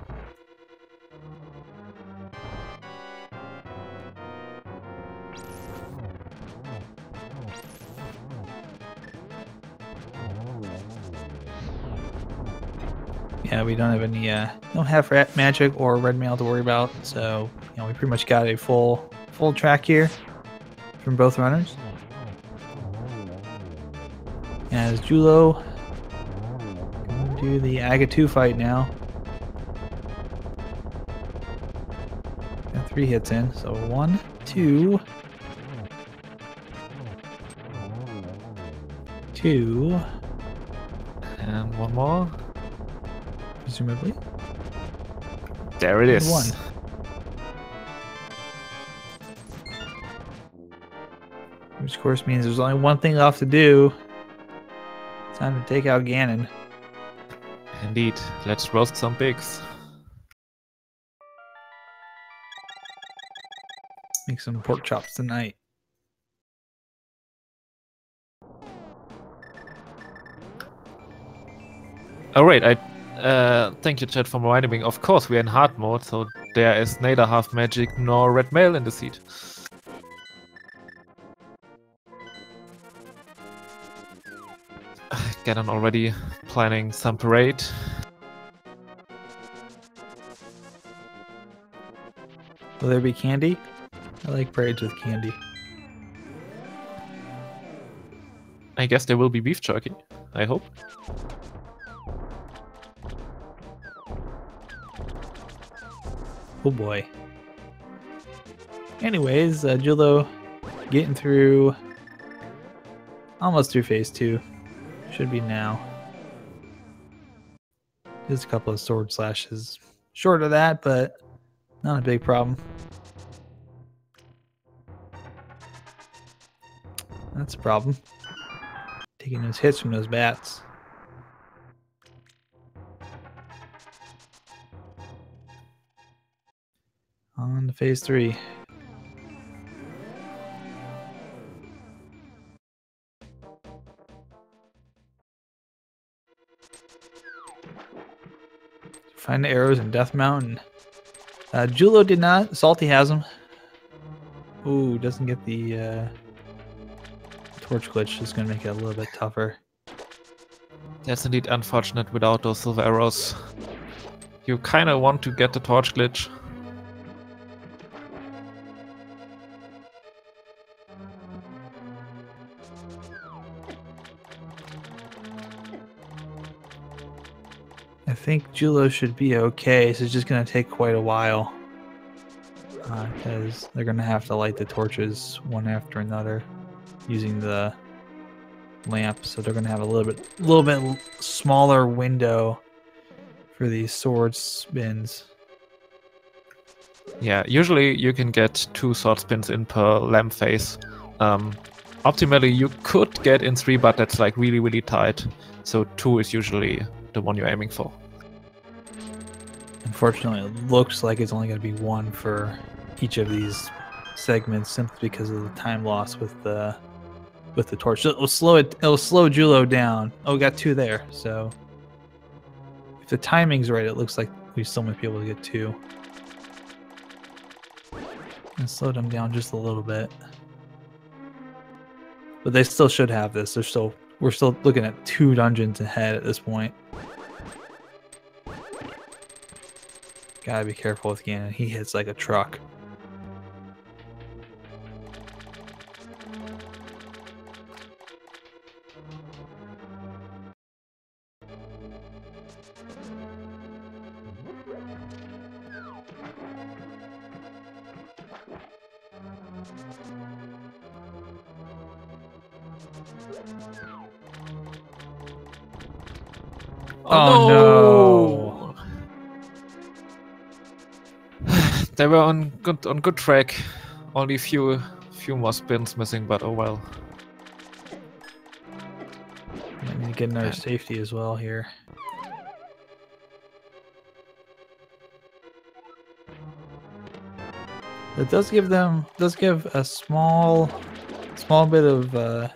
Yeah, we don't have any, don't have magic or red mail to worry about, so you know we pretty much got a full track here from both runners. As Jullo gonna do the Aga 2 fight now. Got 3 hits in, so 1, 2, 2, and one more. Presumably. There it is. 1. Which of course means there's only one thing left to do. Time to take out Ganon. Indeed. Let's roast some pigs. Make some pork chops tonight. Oh right, thank you chat for reminding me. Of course we are in hard mode, so there is neither half magic nor red mail in the seed. Ganon already planning some parade. Will there be candy? I like parades with candy. I guess there will be beef jerky. I hope. Oh boy. Anyways, Jullo getting through, almost through phase 2. Should be now. Just a couple of sword slashes short of that, but not a big problem. That's a problem. Taking those hits from those bats. On to phase 3. Find the arrows in Death Mountain. Jullo did not. Salty has them. Ooh, doesn't get the torch glitch. Is going to make it a little bit tougher. That's indeed unfortunate without those silver arrows. You kind of want to get the torch glitch. I think Jullo should be okay. So it's just going to take quite a while. Because they're going to have to light the torches one after another using the lamp. So they're going to have a little bit smaller window for these sword spins. Yeah, usually you can get 2 sword spins in per lamp phase. Optimally you could get in 3, but that's like really, really tight. So 2 is usually the one you're aiming for. Unfortunately, it looks like it's only going to be 1 for each of these segments, simply because of the time loss with the torch. So it'll slow Jullo down. Oh, we got 2 there. So if the timing's right, it looks like we still might be able to get 2. And slow them down just a little bit. But they still should have this. We're still looking at 2 dungeons ahead at this point. Gotta be careful with Ganon. He hits like a truck. Oh no! They were on good track. Only few more spins missing, but oh well. I need to get another safety as well here. It does give a small bit of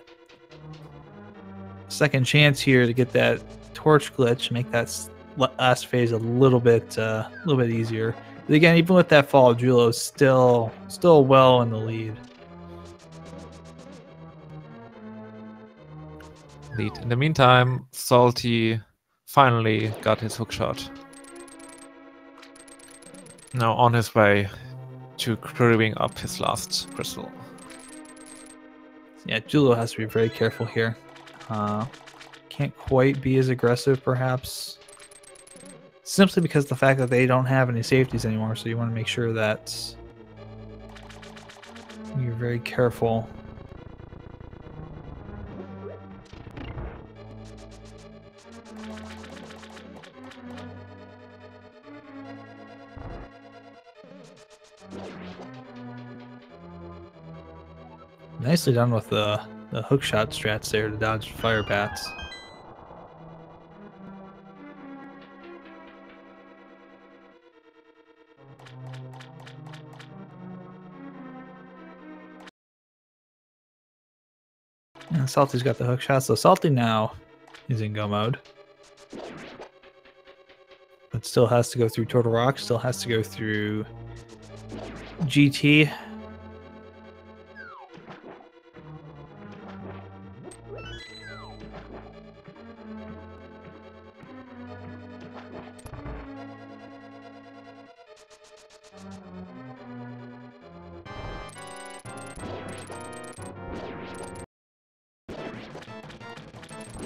second chance here to get that torch glitch, make that last phase a little bit easier. But again, even with that fall, Jullo's still well in the lead. In the meantime, Salty finally got his hook shot. Now on his way to clearing up his last crystal. Yeah, Jullo has to be very careful here. Can't quite be as aggressive, perhaps. Simply because of the fact that they don't have any safeties anymore, so you want to make sure that you're very careful. Nicely done with the hook shot strats there to dodge fire bats. And Salty's got the hook shot, so Salty now is in go mode. But still has to go through Turtle Rock, still has to go through GT.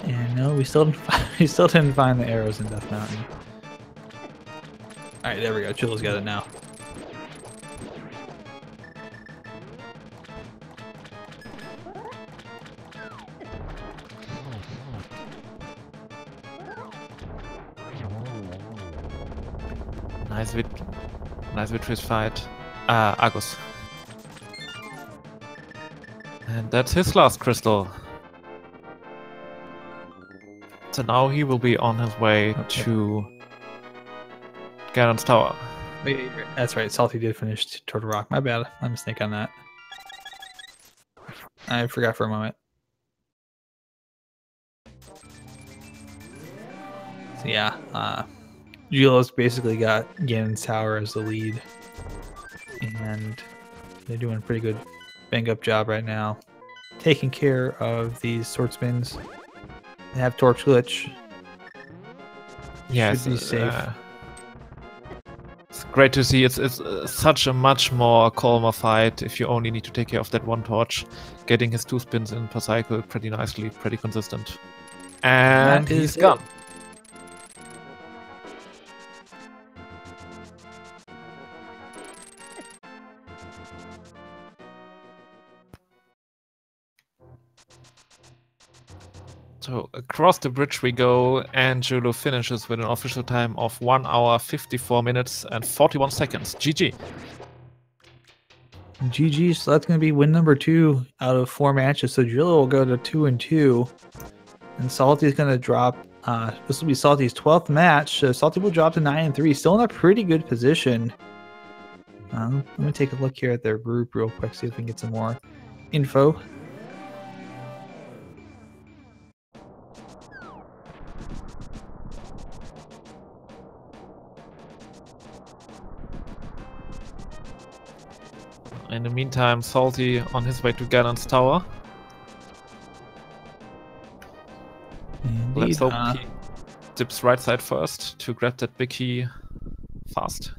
And no, we still didn't find the arrows in Death Mountain. All right, there we go. Jullo's got it now. Nice victory fight. Argus. And that's his last crystal. So now he will be on his way to Ganon's Tower. Wait, that's right. Salty did finish Turtle Rock. My bad. My mistake on that. I forgot for a moment. So yeah, Jullo's basically got Ganon's Tower as the lead. And they're doing a pretty good bang-up job right now. Taking care of these sword spins. They have Torch Glitch. Yeah, should be safe. It's great to see. It's such a much more calmer fight if you only need to take care of that one torch. Getting his 2 spins in per cycle pretty nicely, pretty consistent. And he's gone. So across the bridge we go, and Jullo finishes with an official time of 1 hour, 54 minutes and 41 seconds. GG. GG, so that's going to be win number 2 out of 4 matches. So Jullo will go to 2-2. And Salty is going to drop, this will be Salty's 12th match. So Salty will drop to 9-3, still in a pretty good position. Let me take a look here at their group real quick, see if we can get some more info. In the meantime, Salty on his way to Ganon's Tower. Indeed, Let's hope he dips right side first to grab that big key fast.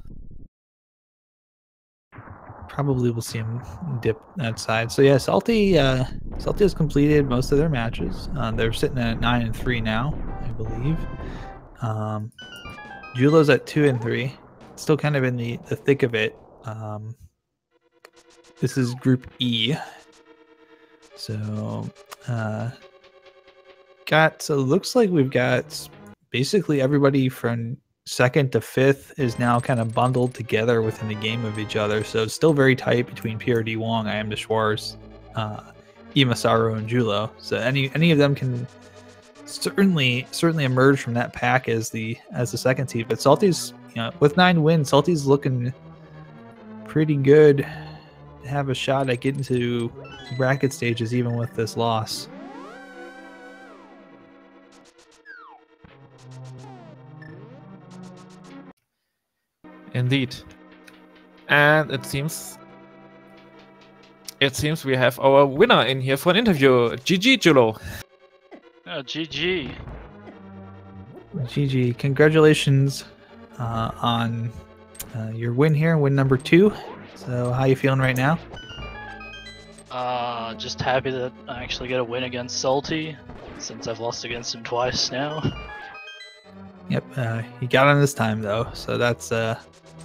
probably will see him dip outside. So yeah, Salty has completed most of their matches. They're sitting at 9-3 now, I believe. Jullo's at 2-3, still kind of in the thick of it. This is Group E. So looks like we've got basically everybody from 2nd to 5th is now kind of bundled together within the game of each other. So it's still very tight between PRD Wong, I Am the Schwarz, Imasaru, and Jullo. So any of them can certainly emerge from that pack as the second seed. But Salty's, with 9 wins, Salty's looking pretty good to have a shot at getting to bracket stages even with this loss. Indeed. And it seems we have our winner in here for an interview. GG, Jullo. GG. GG. Congratulations on your win here, win number 2. So how you feeling right now? Just happy that I actually get a win against Salty, since I've lost against him twice now. Yep, you got on this time though, so that's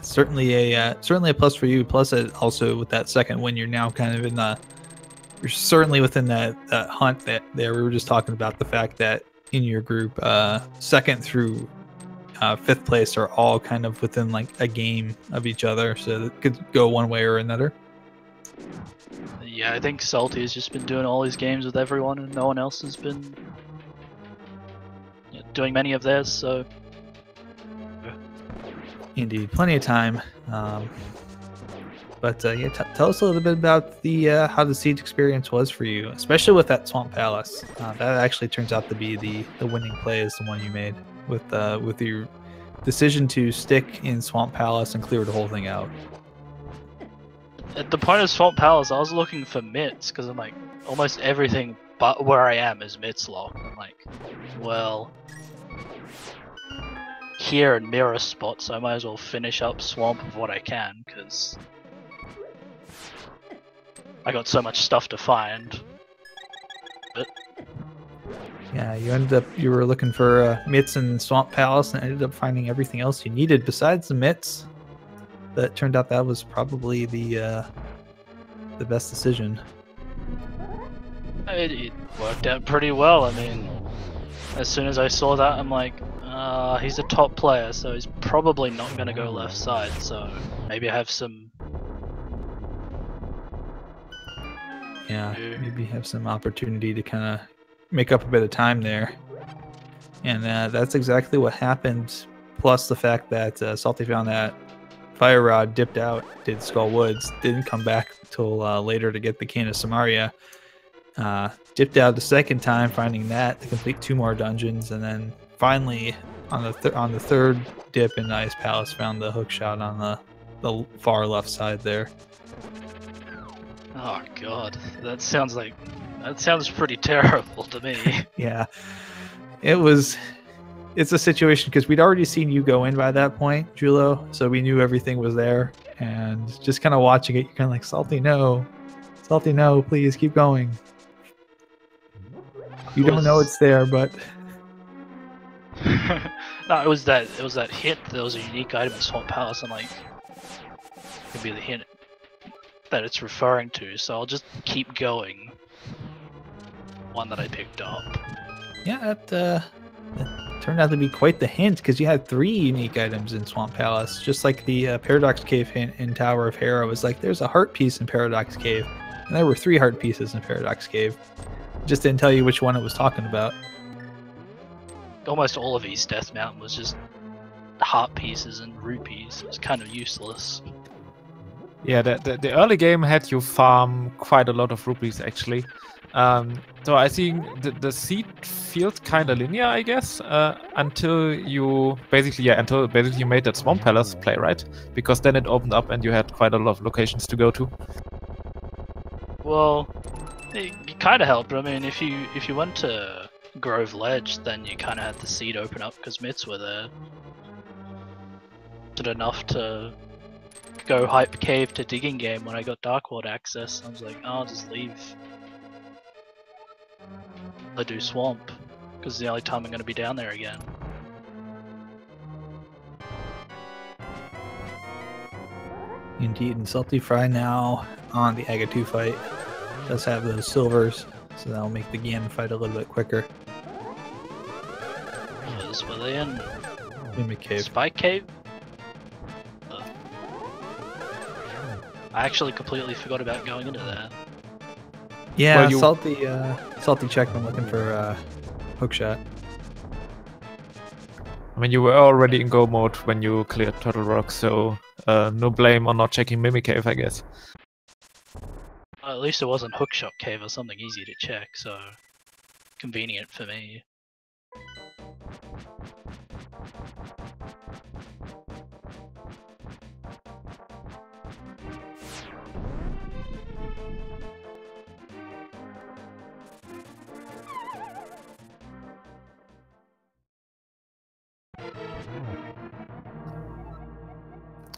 certainly a plus for you. Plus, also with that second win, you're now kind of you're certainly within that hunt that there. We were just talking about the fact that in your group, 2nd through 5th place are all kind of within like a game of each other, so it could go one way or another. Yeah, I think Salty has just been doing all his games with everyone, and no one else has been doing many of theirs, so... Indeed, plenty of time. But yeah, tell us a little bit about the how the siege experience was for you, especially with that Swamp Palace. That actually turns out to be the winning play is the one you made with your decision to stick in Swamp Palace and clear the whole thing out. At the point of Swamp Palace, I was looking for mitts, because I'm like, almost everything but where I am is mitts lock. I'm like, well, here and mirror spots, so I might as well finish up Swamp of what I can, because I got so much stuff to find. But yeah, you were looking for mitts in Swamp Palace and ended up finding everything else you needed besides the mitts. That turned out that was probably the best decision. it worked out pretty well. I mean, as soon as I saw that, I'm like, he's a top player, so he's probably not going to go left side, so maybe I have some... Yeah, maybe have some opportunity to kind of make up a bit of time there. And that's exactly what happened, plus the fact that Salty found that Fire Rod dipped out, did Skull Woods, didn't come back until later to get the Cane of Samaria. Dipped out the second time, finding that to complete 2 more dungeons, and then finally on the third dip in the Ice Palace found the hook shot on the far left side there. Oh god, that sounds pretty terrible to me. Yeah, it's a situation because we'd already seen you go in by that point, Jullo, so we knew everything was there, and just kind of watching it, you're kind of like, Salty, no, please keep going. You don't know it's there, but no, it was that hint. There was a unique item in Swamp Palace, and like, it could be the hint that it's referring to. So I'll just keep going. One that I picked up. Yeah, that turned out to be quite the hint, because you had 3 unique items in Swamp Palace, just like the Paradox Cave hint in Tower of Hera was like, there's a heart piece in Paradox Cave, and there were 3 heart pieces in Paradox Cave. Just didn't tell you which one it was talking about. Almost all of East Death Mountain was just heart pieces and rupees. It was kind of useless. Yeah, the early game had you farm quite a lot of rupees actually. So I think the seed feels kind of linear, I guess, until you basically you made that Swamp Palace play, right? Because then it opened up and you had quite a lot of locations to go to. Well, it kind of helped. I mean, if you went to Grove Ledge, then you kind of had the seed open up because mitts were there. Did enough to go hype cave to digging game when I got Dark World access. I was like, oh, I'll just leave. I do swamp because it's the only time I'm going to be down there again. Indeed, and saltyphry now on the Aga 2 fight does have those silvers, so that'll make the Ganon fight a little bit quicker. Were they in Mimic Cave. Spike Cave? I actually completely forgot about going into there. Yeah, Well, salty checked. I'm looking for hookshot. I mean, you were already in go mode when you cleared Turtle Rock, so no blame on not checking Mimic Cave, I guess. At least it wasn't Hookshot Cave or something easy to check, so convenient for me.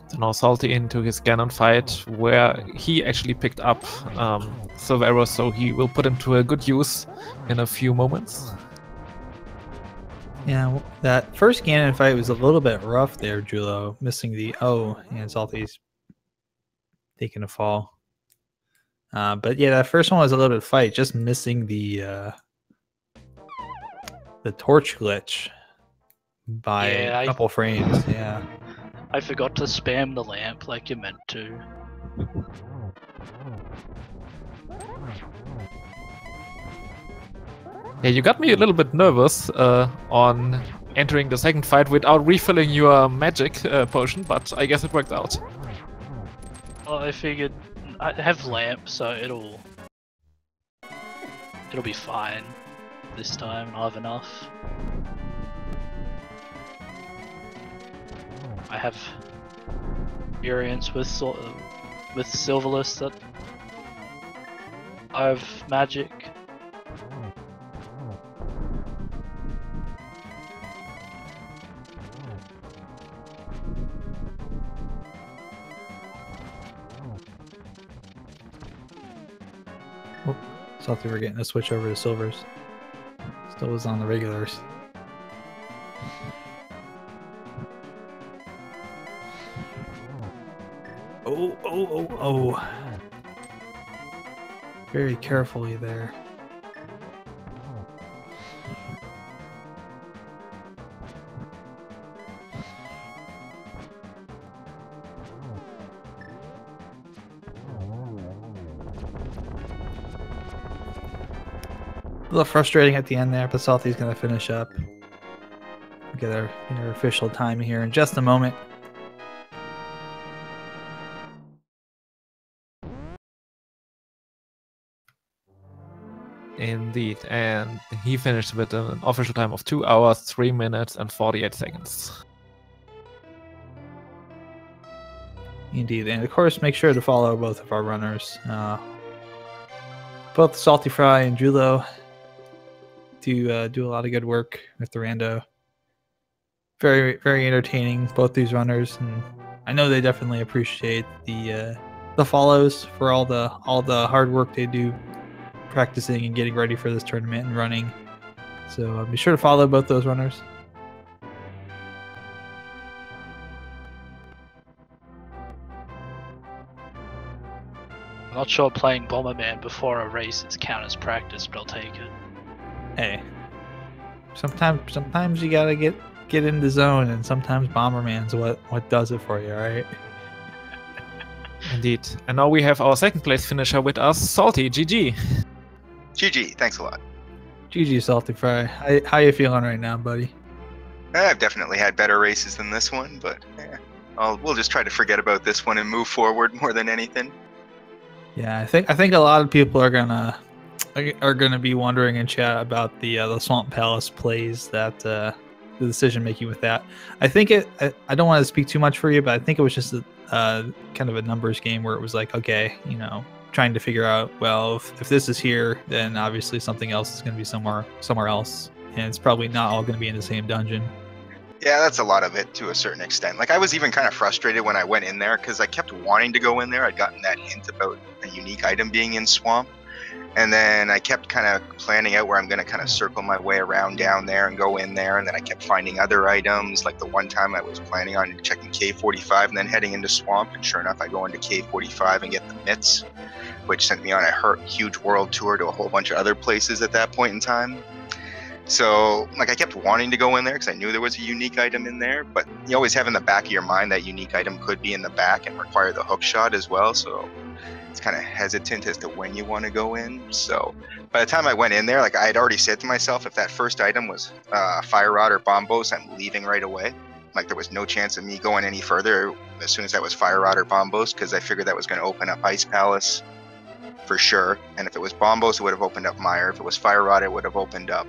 So now Salty into his Ganon fight, where he actually picked up Silver Arrows, so he will put him to a good use in a few moments. Yeah, that first Ganon fight was a little bit rough there, Jullo. Missing the and Salty's taking a fall. But yeah, that first one was a little bit of fight, just missing the torch glitch by a couple frames. Yeah. I forgot to spam the lamp like you meant to. Yeah, you got me a little bit nervous on entering the second fight without refilling your magic potion, but I guess it worked out. Well, I figured I have lamp, so it'll be fine this time. I'll have enough. I have experience with Silverless that I have magic. Oh, Salty, we're getting a switch over to silvers. Still was on the regulars. Oh. Very carefully there. A little frustrating at the end there, but Salty's going to finish up. We'll get our official time here in just a moment. Indeed, and he finished with an official time of 2 hours, 3 minutes, and 48 seconds. Indeed, and of course, make sure to follow both of our runners. Both saltyphry and Jullo do a lot of good work with the rando. Very, very entertaining, both these runners, and I know they definitely appreciate the follows for all the hard work they do practicing and getting ready for this tournament and running. So be sure to follow both those runners. I'm not sure playing Bomberman before a race is count as practice, but I'll take it. Hey, sometimes you gotta get in the zone, and sometimes Bomberman's what does it for you, right? Indeed. And now we have our second place finisher with us, Salty. GG. GG, thanks a lot. GG, saltyphry. How you feeling right now, buddy? I've definitely had better races than this one, but we'll just try to forget about this one and move forward more than anything. Yeah, I think a lot of people are gonna be wondering in chat about the Swamp Palace plays, that the decision making with that. I think I don't want to speak too much for you, but I think it was just a kind of a numbers game where it was like, okay, trying to figure out, well, if this is here, then obviously something else is going to be somewhere else, and it's probably not all going to be in the same dungeon. Yeah, that's a lot of it to a certain extent. Like, I was even kind of frustrated when I went in there because I kept wanting to go in there. I'd gotten that hint about a unique item being in Swamp. And then I kept kind of planning out where I'm going to kind of circle my way around down there and go in there. And then I kept finding other items. Like the one time I was planning on checking K45 and then heading into Swamp. And sure enough, I go into K45 and get the mitts, which sent me on a huge world tour to a whole bunch of other places at that point in time. So, like, I kept wanting to go in there because I knew there was a unique item in there, but you always have in the back of your mind that unique item could be in the back and require the hook shot as well, so it's kind of hesitant as to when you want to go in. So, by the time I went in there, like, I had already said to myself, if that first item was Fire Rod or Bombos, I'm leaving right away. Like, there was no chance of me going any further as soon as that was Fire Rod or Bombos, because I figured that was going to open up Ice Palace for sure, and if it was Bombos, it would have opened up Mire. If it was Fire Rod, it would have opened up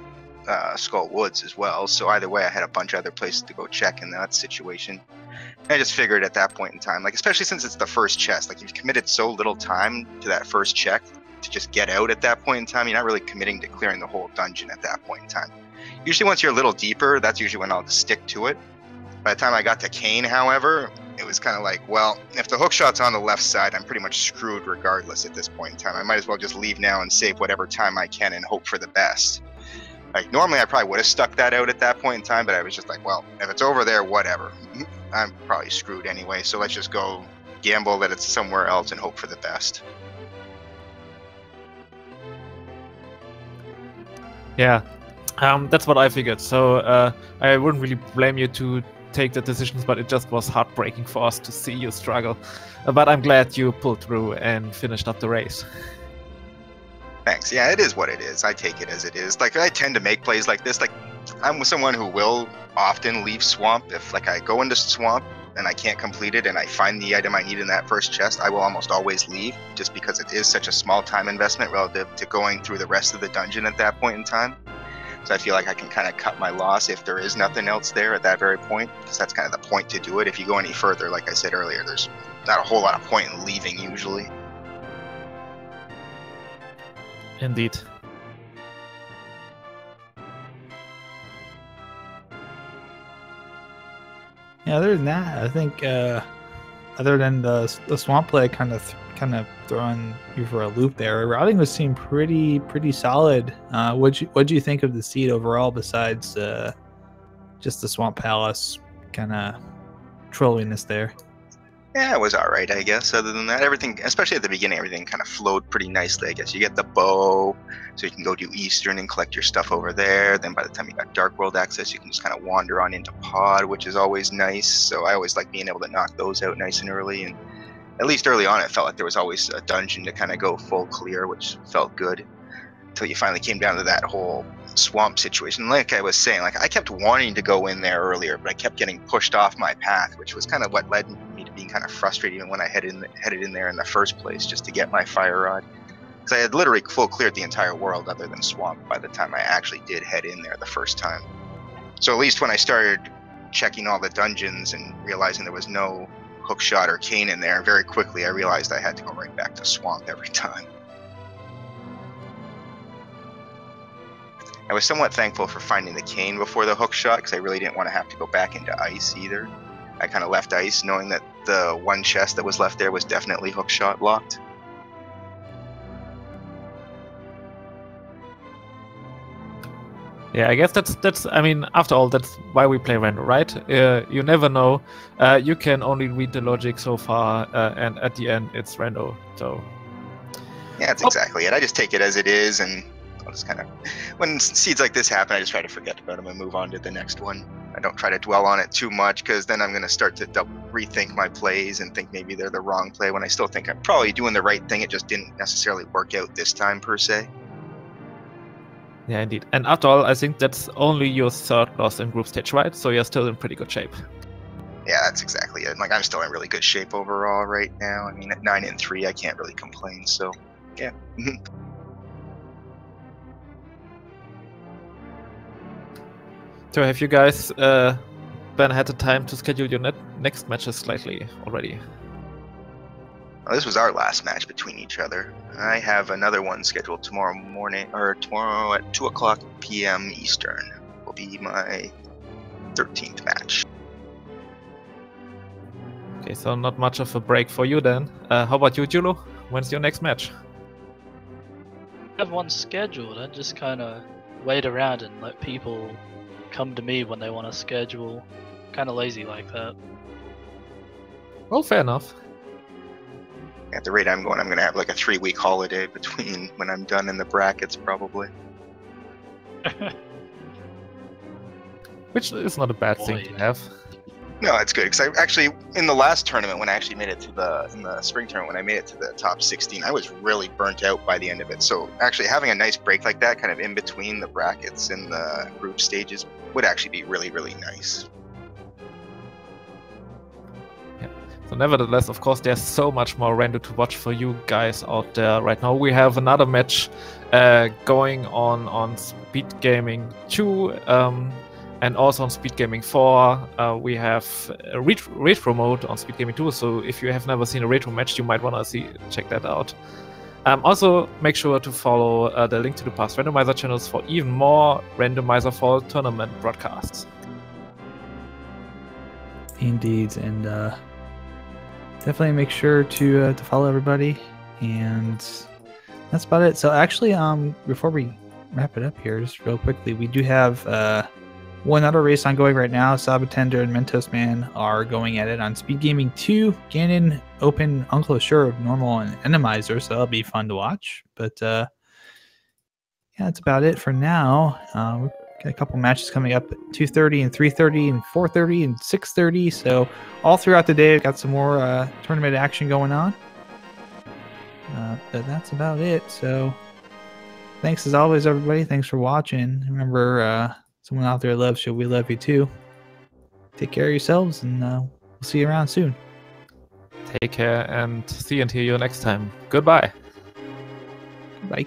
Skull Woods as well. So either way, I had a bunch of other places to go check in that situation. And I just figured at that point in time, like, especially since it's the first chest, like, you've committed so little time to that first check to just get out at that point in time, you're not really committing to clearing the whole dungeon at that point in time. Usually once you're a little deeper, that's usually when I'll stick to it. By the time I got to Kane, however, it was kind of like, well, if the hook shot's on the left side, I'm pretty much screwed regardless at this point in time. I might as well just leave now and save whatever time I can and hope for the best. Like, normally I probably would have stuck that out at that point in time, but I was just like, well, if it's over there, whatever. I'm probably screwed anyway, so let's just go gamble that it's somewhere else and hope for the best. Yeah, that's what I figured. So I wouldn't really blame you to take the decisions, but it just was heartbreaking for us to see you struggle. But I'm glad you pulled through and finished up the race. Thanks. Yeah, it is what it is. I take it as it is. Like, I tend to make plays like this. Like, I'm someone who will often leave Swamp. If, like, I go into Swamp and I can't complete it and I find the item I need in that first chest, I will almost always leave, just because it is such a small time investment relative to going through the rest of the dungeon at that point in time. So I feel like I can kind of cut my loss if there is nothing else there at that very point, because that's kind of the point to do it. If you go any further, like I said earlier, there's not a whole lot of point in leaving usually. Indeed. Yeah, other than that, I think other than the swamp play kind of throwing you for a loop there, routing was seemed pretty solid. What'd you think of the seed overall, besides just the Swamp Palace kind of trolliness there? Yeah, it was all right, I guess. Other than that, everything, especially at the beginning, everything kind of flowed pretty nicely, I guess. You get the bow, so you can go do Eastern and collect your stuff over there. Then by the time you got Dark World access, you can just kind of wander on into Pod, which is always nice. So I always like being able to knock those out nice and early. And at least early on, it felt like there was always a dungeon to kind of go full clear, which felt good. Until you finally came down to that whole swamp situation. Like I was saying, like, I kept wanting to go in there earlier, but I kept getting pushed off my path, which was kind of what led me to being kind of frustrated even when I headed in there in the first place, just to get my Fire Rod. Because I had literally full cleared the entire world other than Swamp by the time I actually did head in there the first time. So at least when I started checking all the dungeons and realizing there was no hookshot or cane in there, very quickly I realized I had to go right back to Swamp every time. I was somewhat thankful for finding the cane before the hookshot, because I really didn't want to have to go back into Ice either. I kind of left Ice knowing that the one chest that was left there was definitely hookshot locked. Yeah, I guess that's. I mean, after all, that's why we play Rando, right? You never know. You can only read the logic so far, and at the end, it's Rando. So. Yeah, that's exactly it. I just take it as it is, and I'll just kind of, when seeds like this happen, I just try to forget about them and move on to the next one. I don't try to dwell on it too much, because then I'm going to start to rethink my plays and think maybe they're the wrong play, when I still think I'm probably doing the right thing. It just didn't necessarily work out this time per se. Yeah, indeed. And after all, I think that's only your third loss in group stage, right? So you're still in pretty good shape. Yeah, that's exactly it. Like, I'm still in really good shape overall right now. I mean, at 9-3, I can't really complain. So, yeah. So have you guys been had the time to schedule your next matches slightly already? Well, this was our last match between each other. I have another one scheduled tomorrow morning, or tomorrow at 2 o'clock p.m. Eastern. Will be my 13th match. Okay, so not much of a break for you then. How about you, Jullo? When's your next match? I have one scheduled. I just kind of wait around and let people come to me when they want to schedule. Kind of lazy like that. Well, fair enough. At the rate I'm going to have like a 3-week holiday between when I'm done in the brackets, probably. Which is not a bad thing to have. No, it's good because I actually in the last tournament when I actually made it to in the spring tournament when I made it to the top 16, I was really burnt out by the end of it. So actually having a nice break like that, kind of in between the brackets and the group stages, would actually be really, really nice. Yeah. So nevertheless, of course, there's so much more random to watch for you guys out there right now. We have another match going on Speed Gaming 2. And also on Speed Gaming 4, we have a retro mode on Speed Gaming 2. So if you have never seen a retro match, you might want to check that out. Also, make sure to follow the link to the past Randomizer channels for even more Randomizer Fall tournament broadcasts. Indeed, and definitely make sure to follow everybody. And that's about it. So actually, before we wrap it up here, just real quickly, we do have one other race ongoing right now. Sabatender and Mentos Man are going at it on Speed Gaming 2. Ganon, Open, Unclosure, Normal, and Randomizer, so that'll be fun to watch. But yeah, that's about it for now. We've got a couple matches coming up at 2:30 and 3:30 and 4:30 and 6:30. So all throughout the day, we've got some more tournament action going on. But that's about it. So thanks as always, everybody. Thanks for watching. Remember, someone out there loves you. We love you too. Take care of yourselves, and we'll see you around soon. Take care and see and hear you next time. Goodbye. Bye.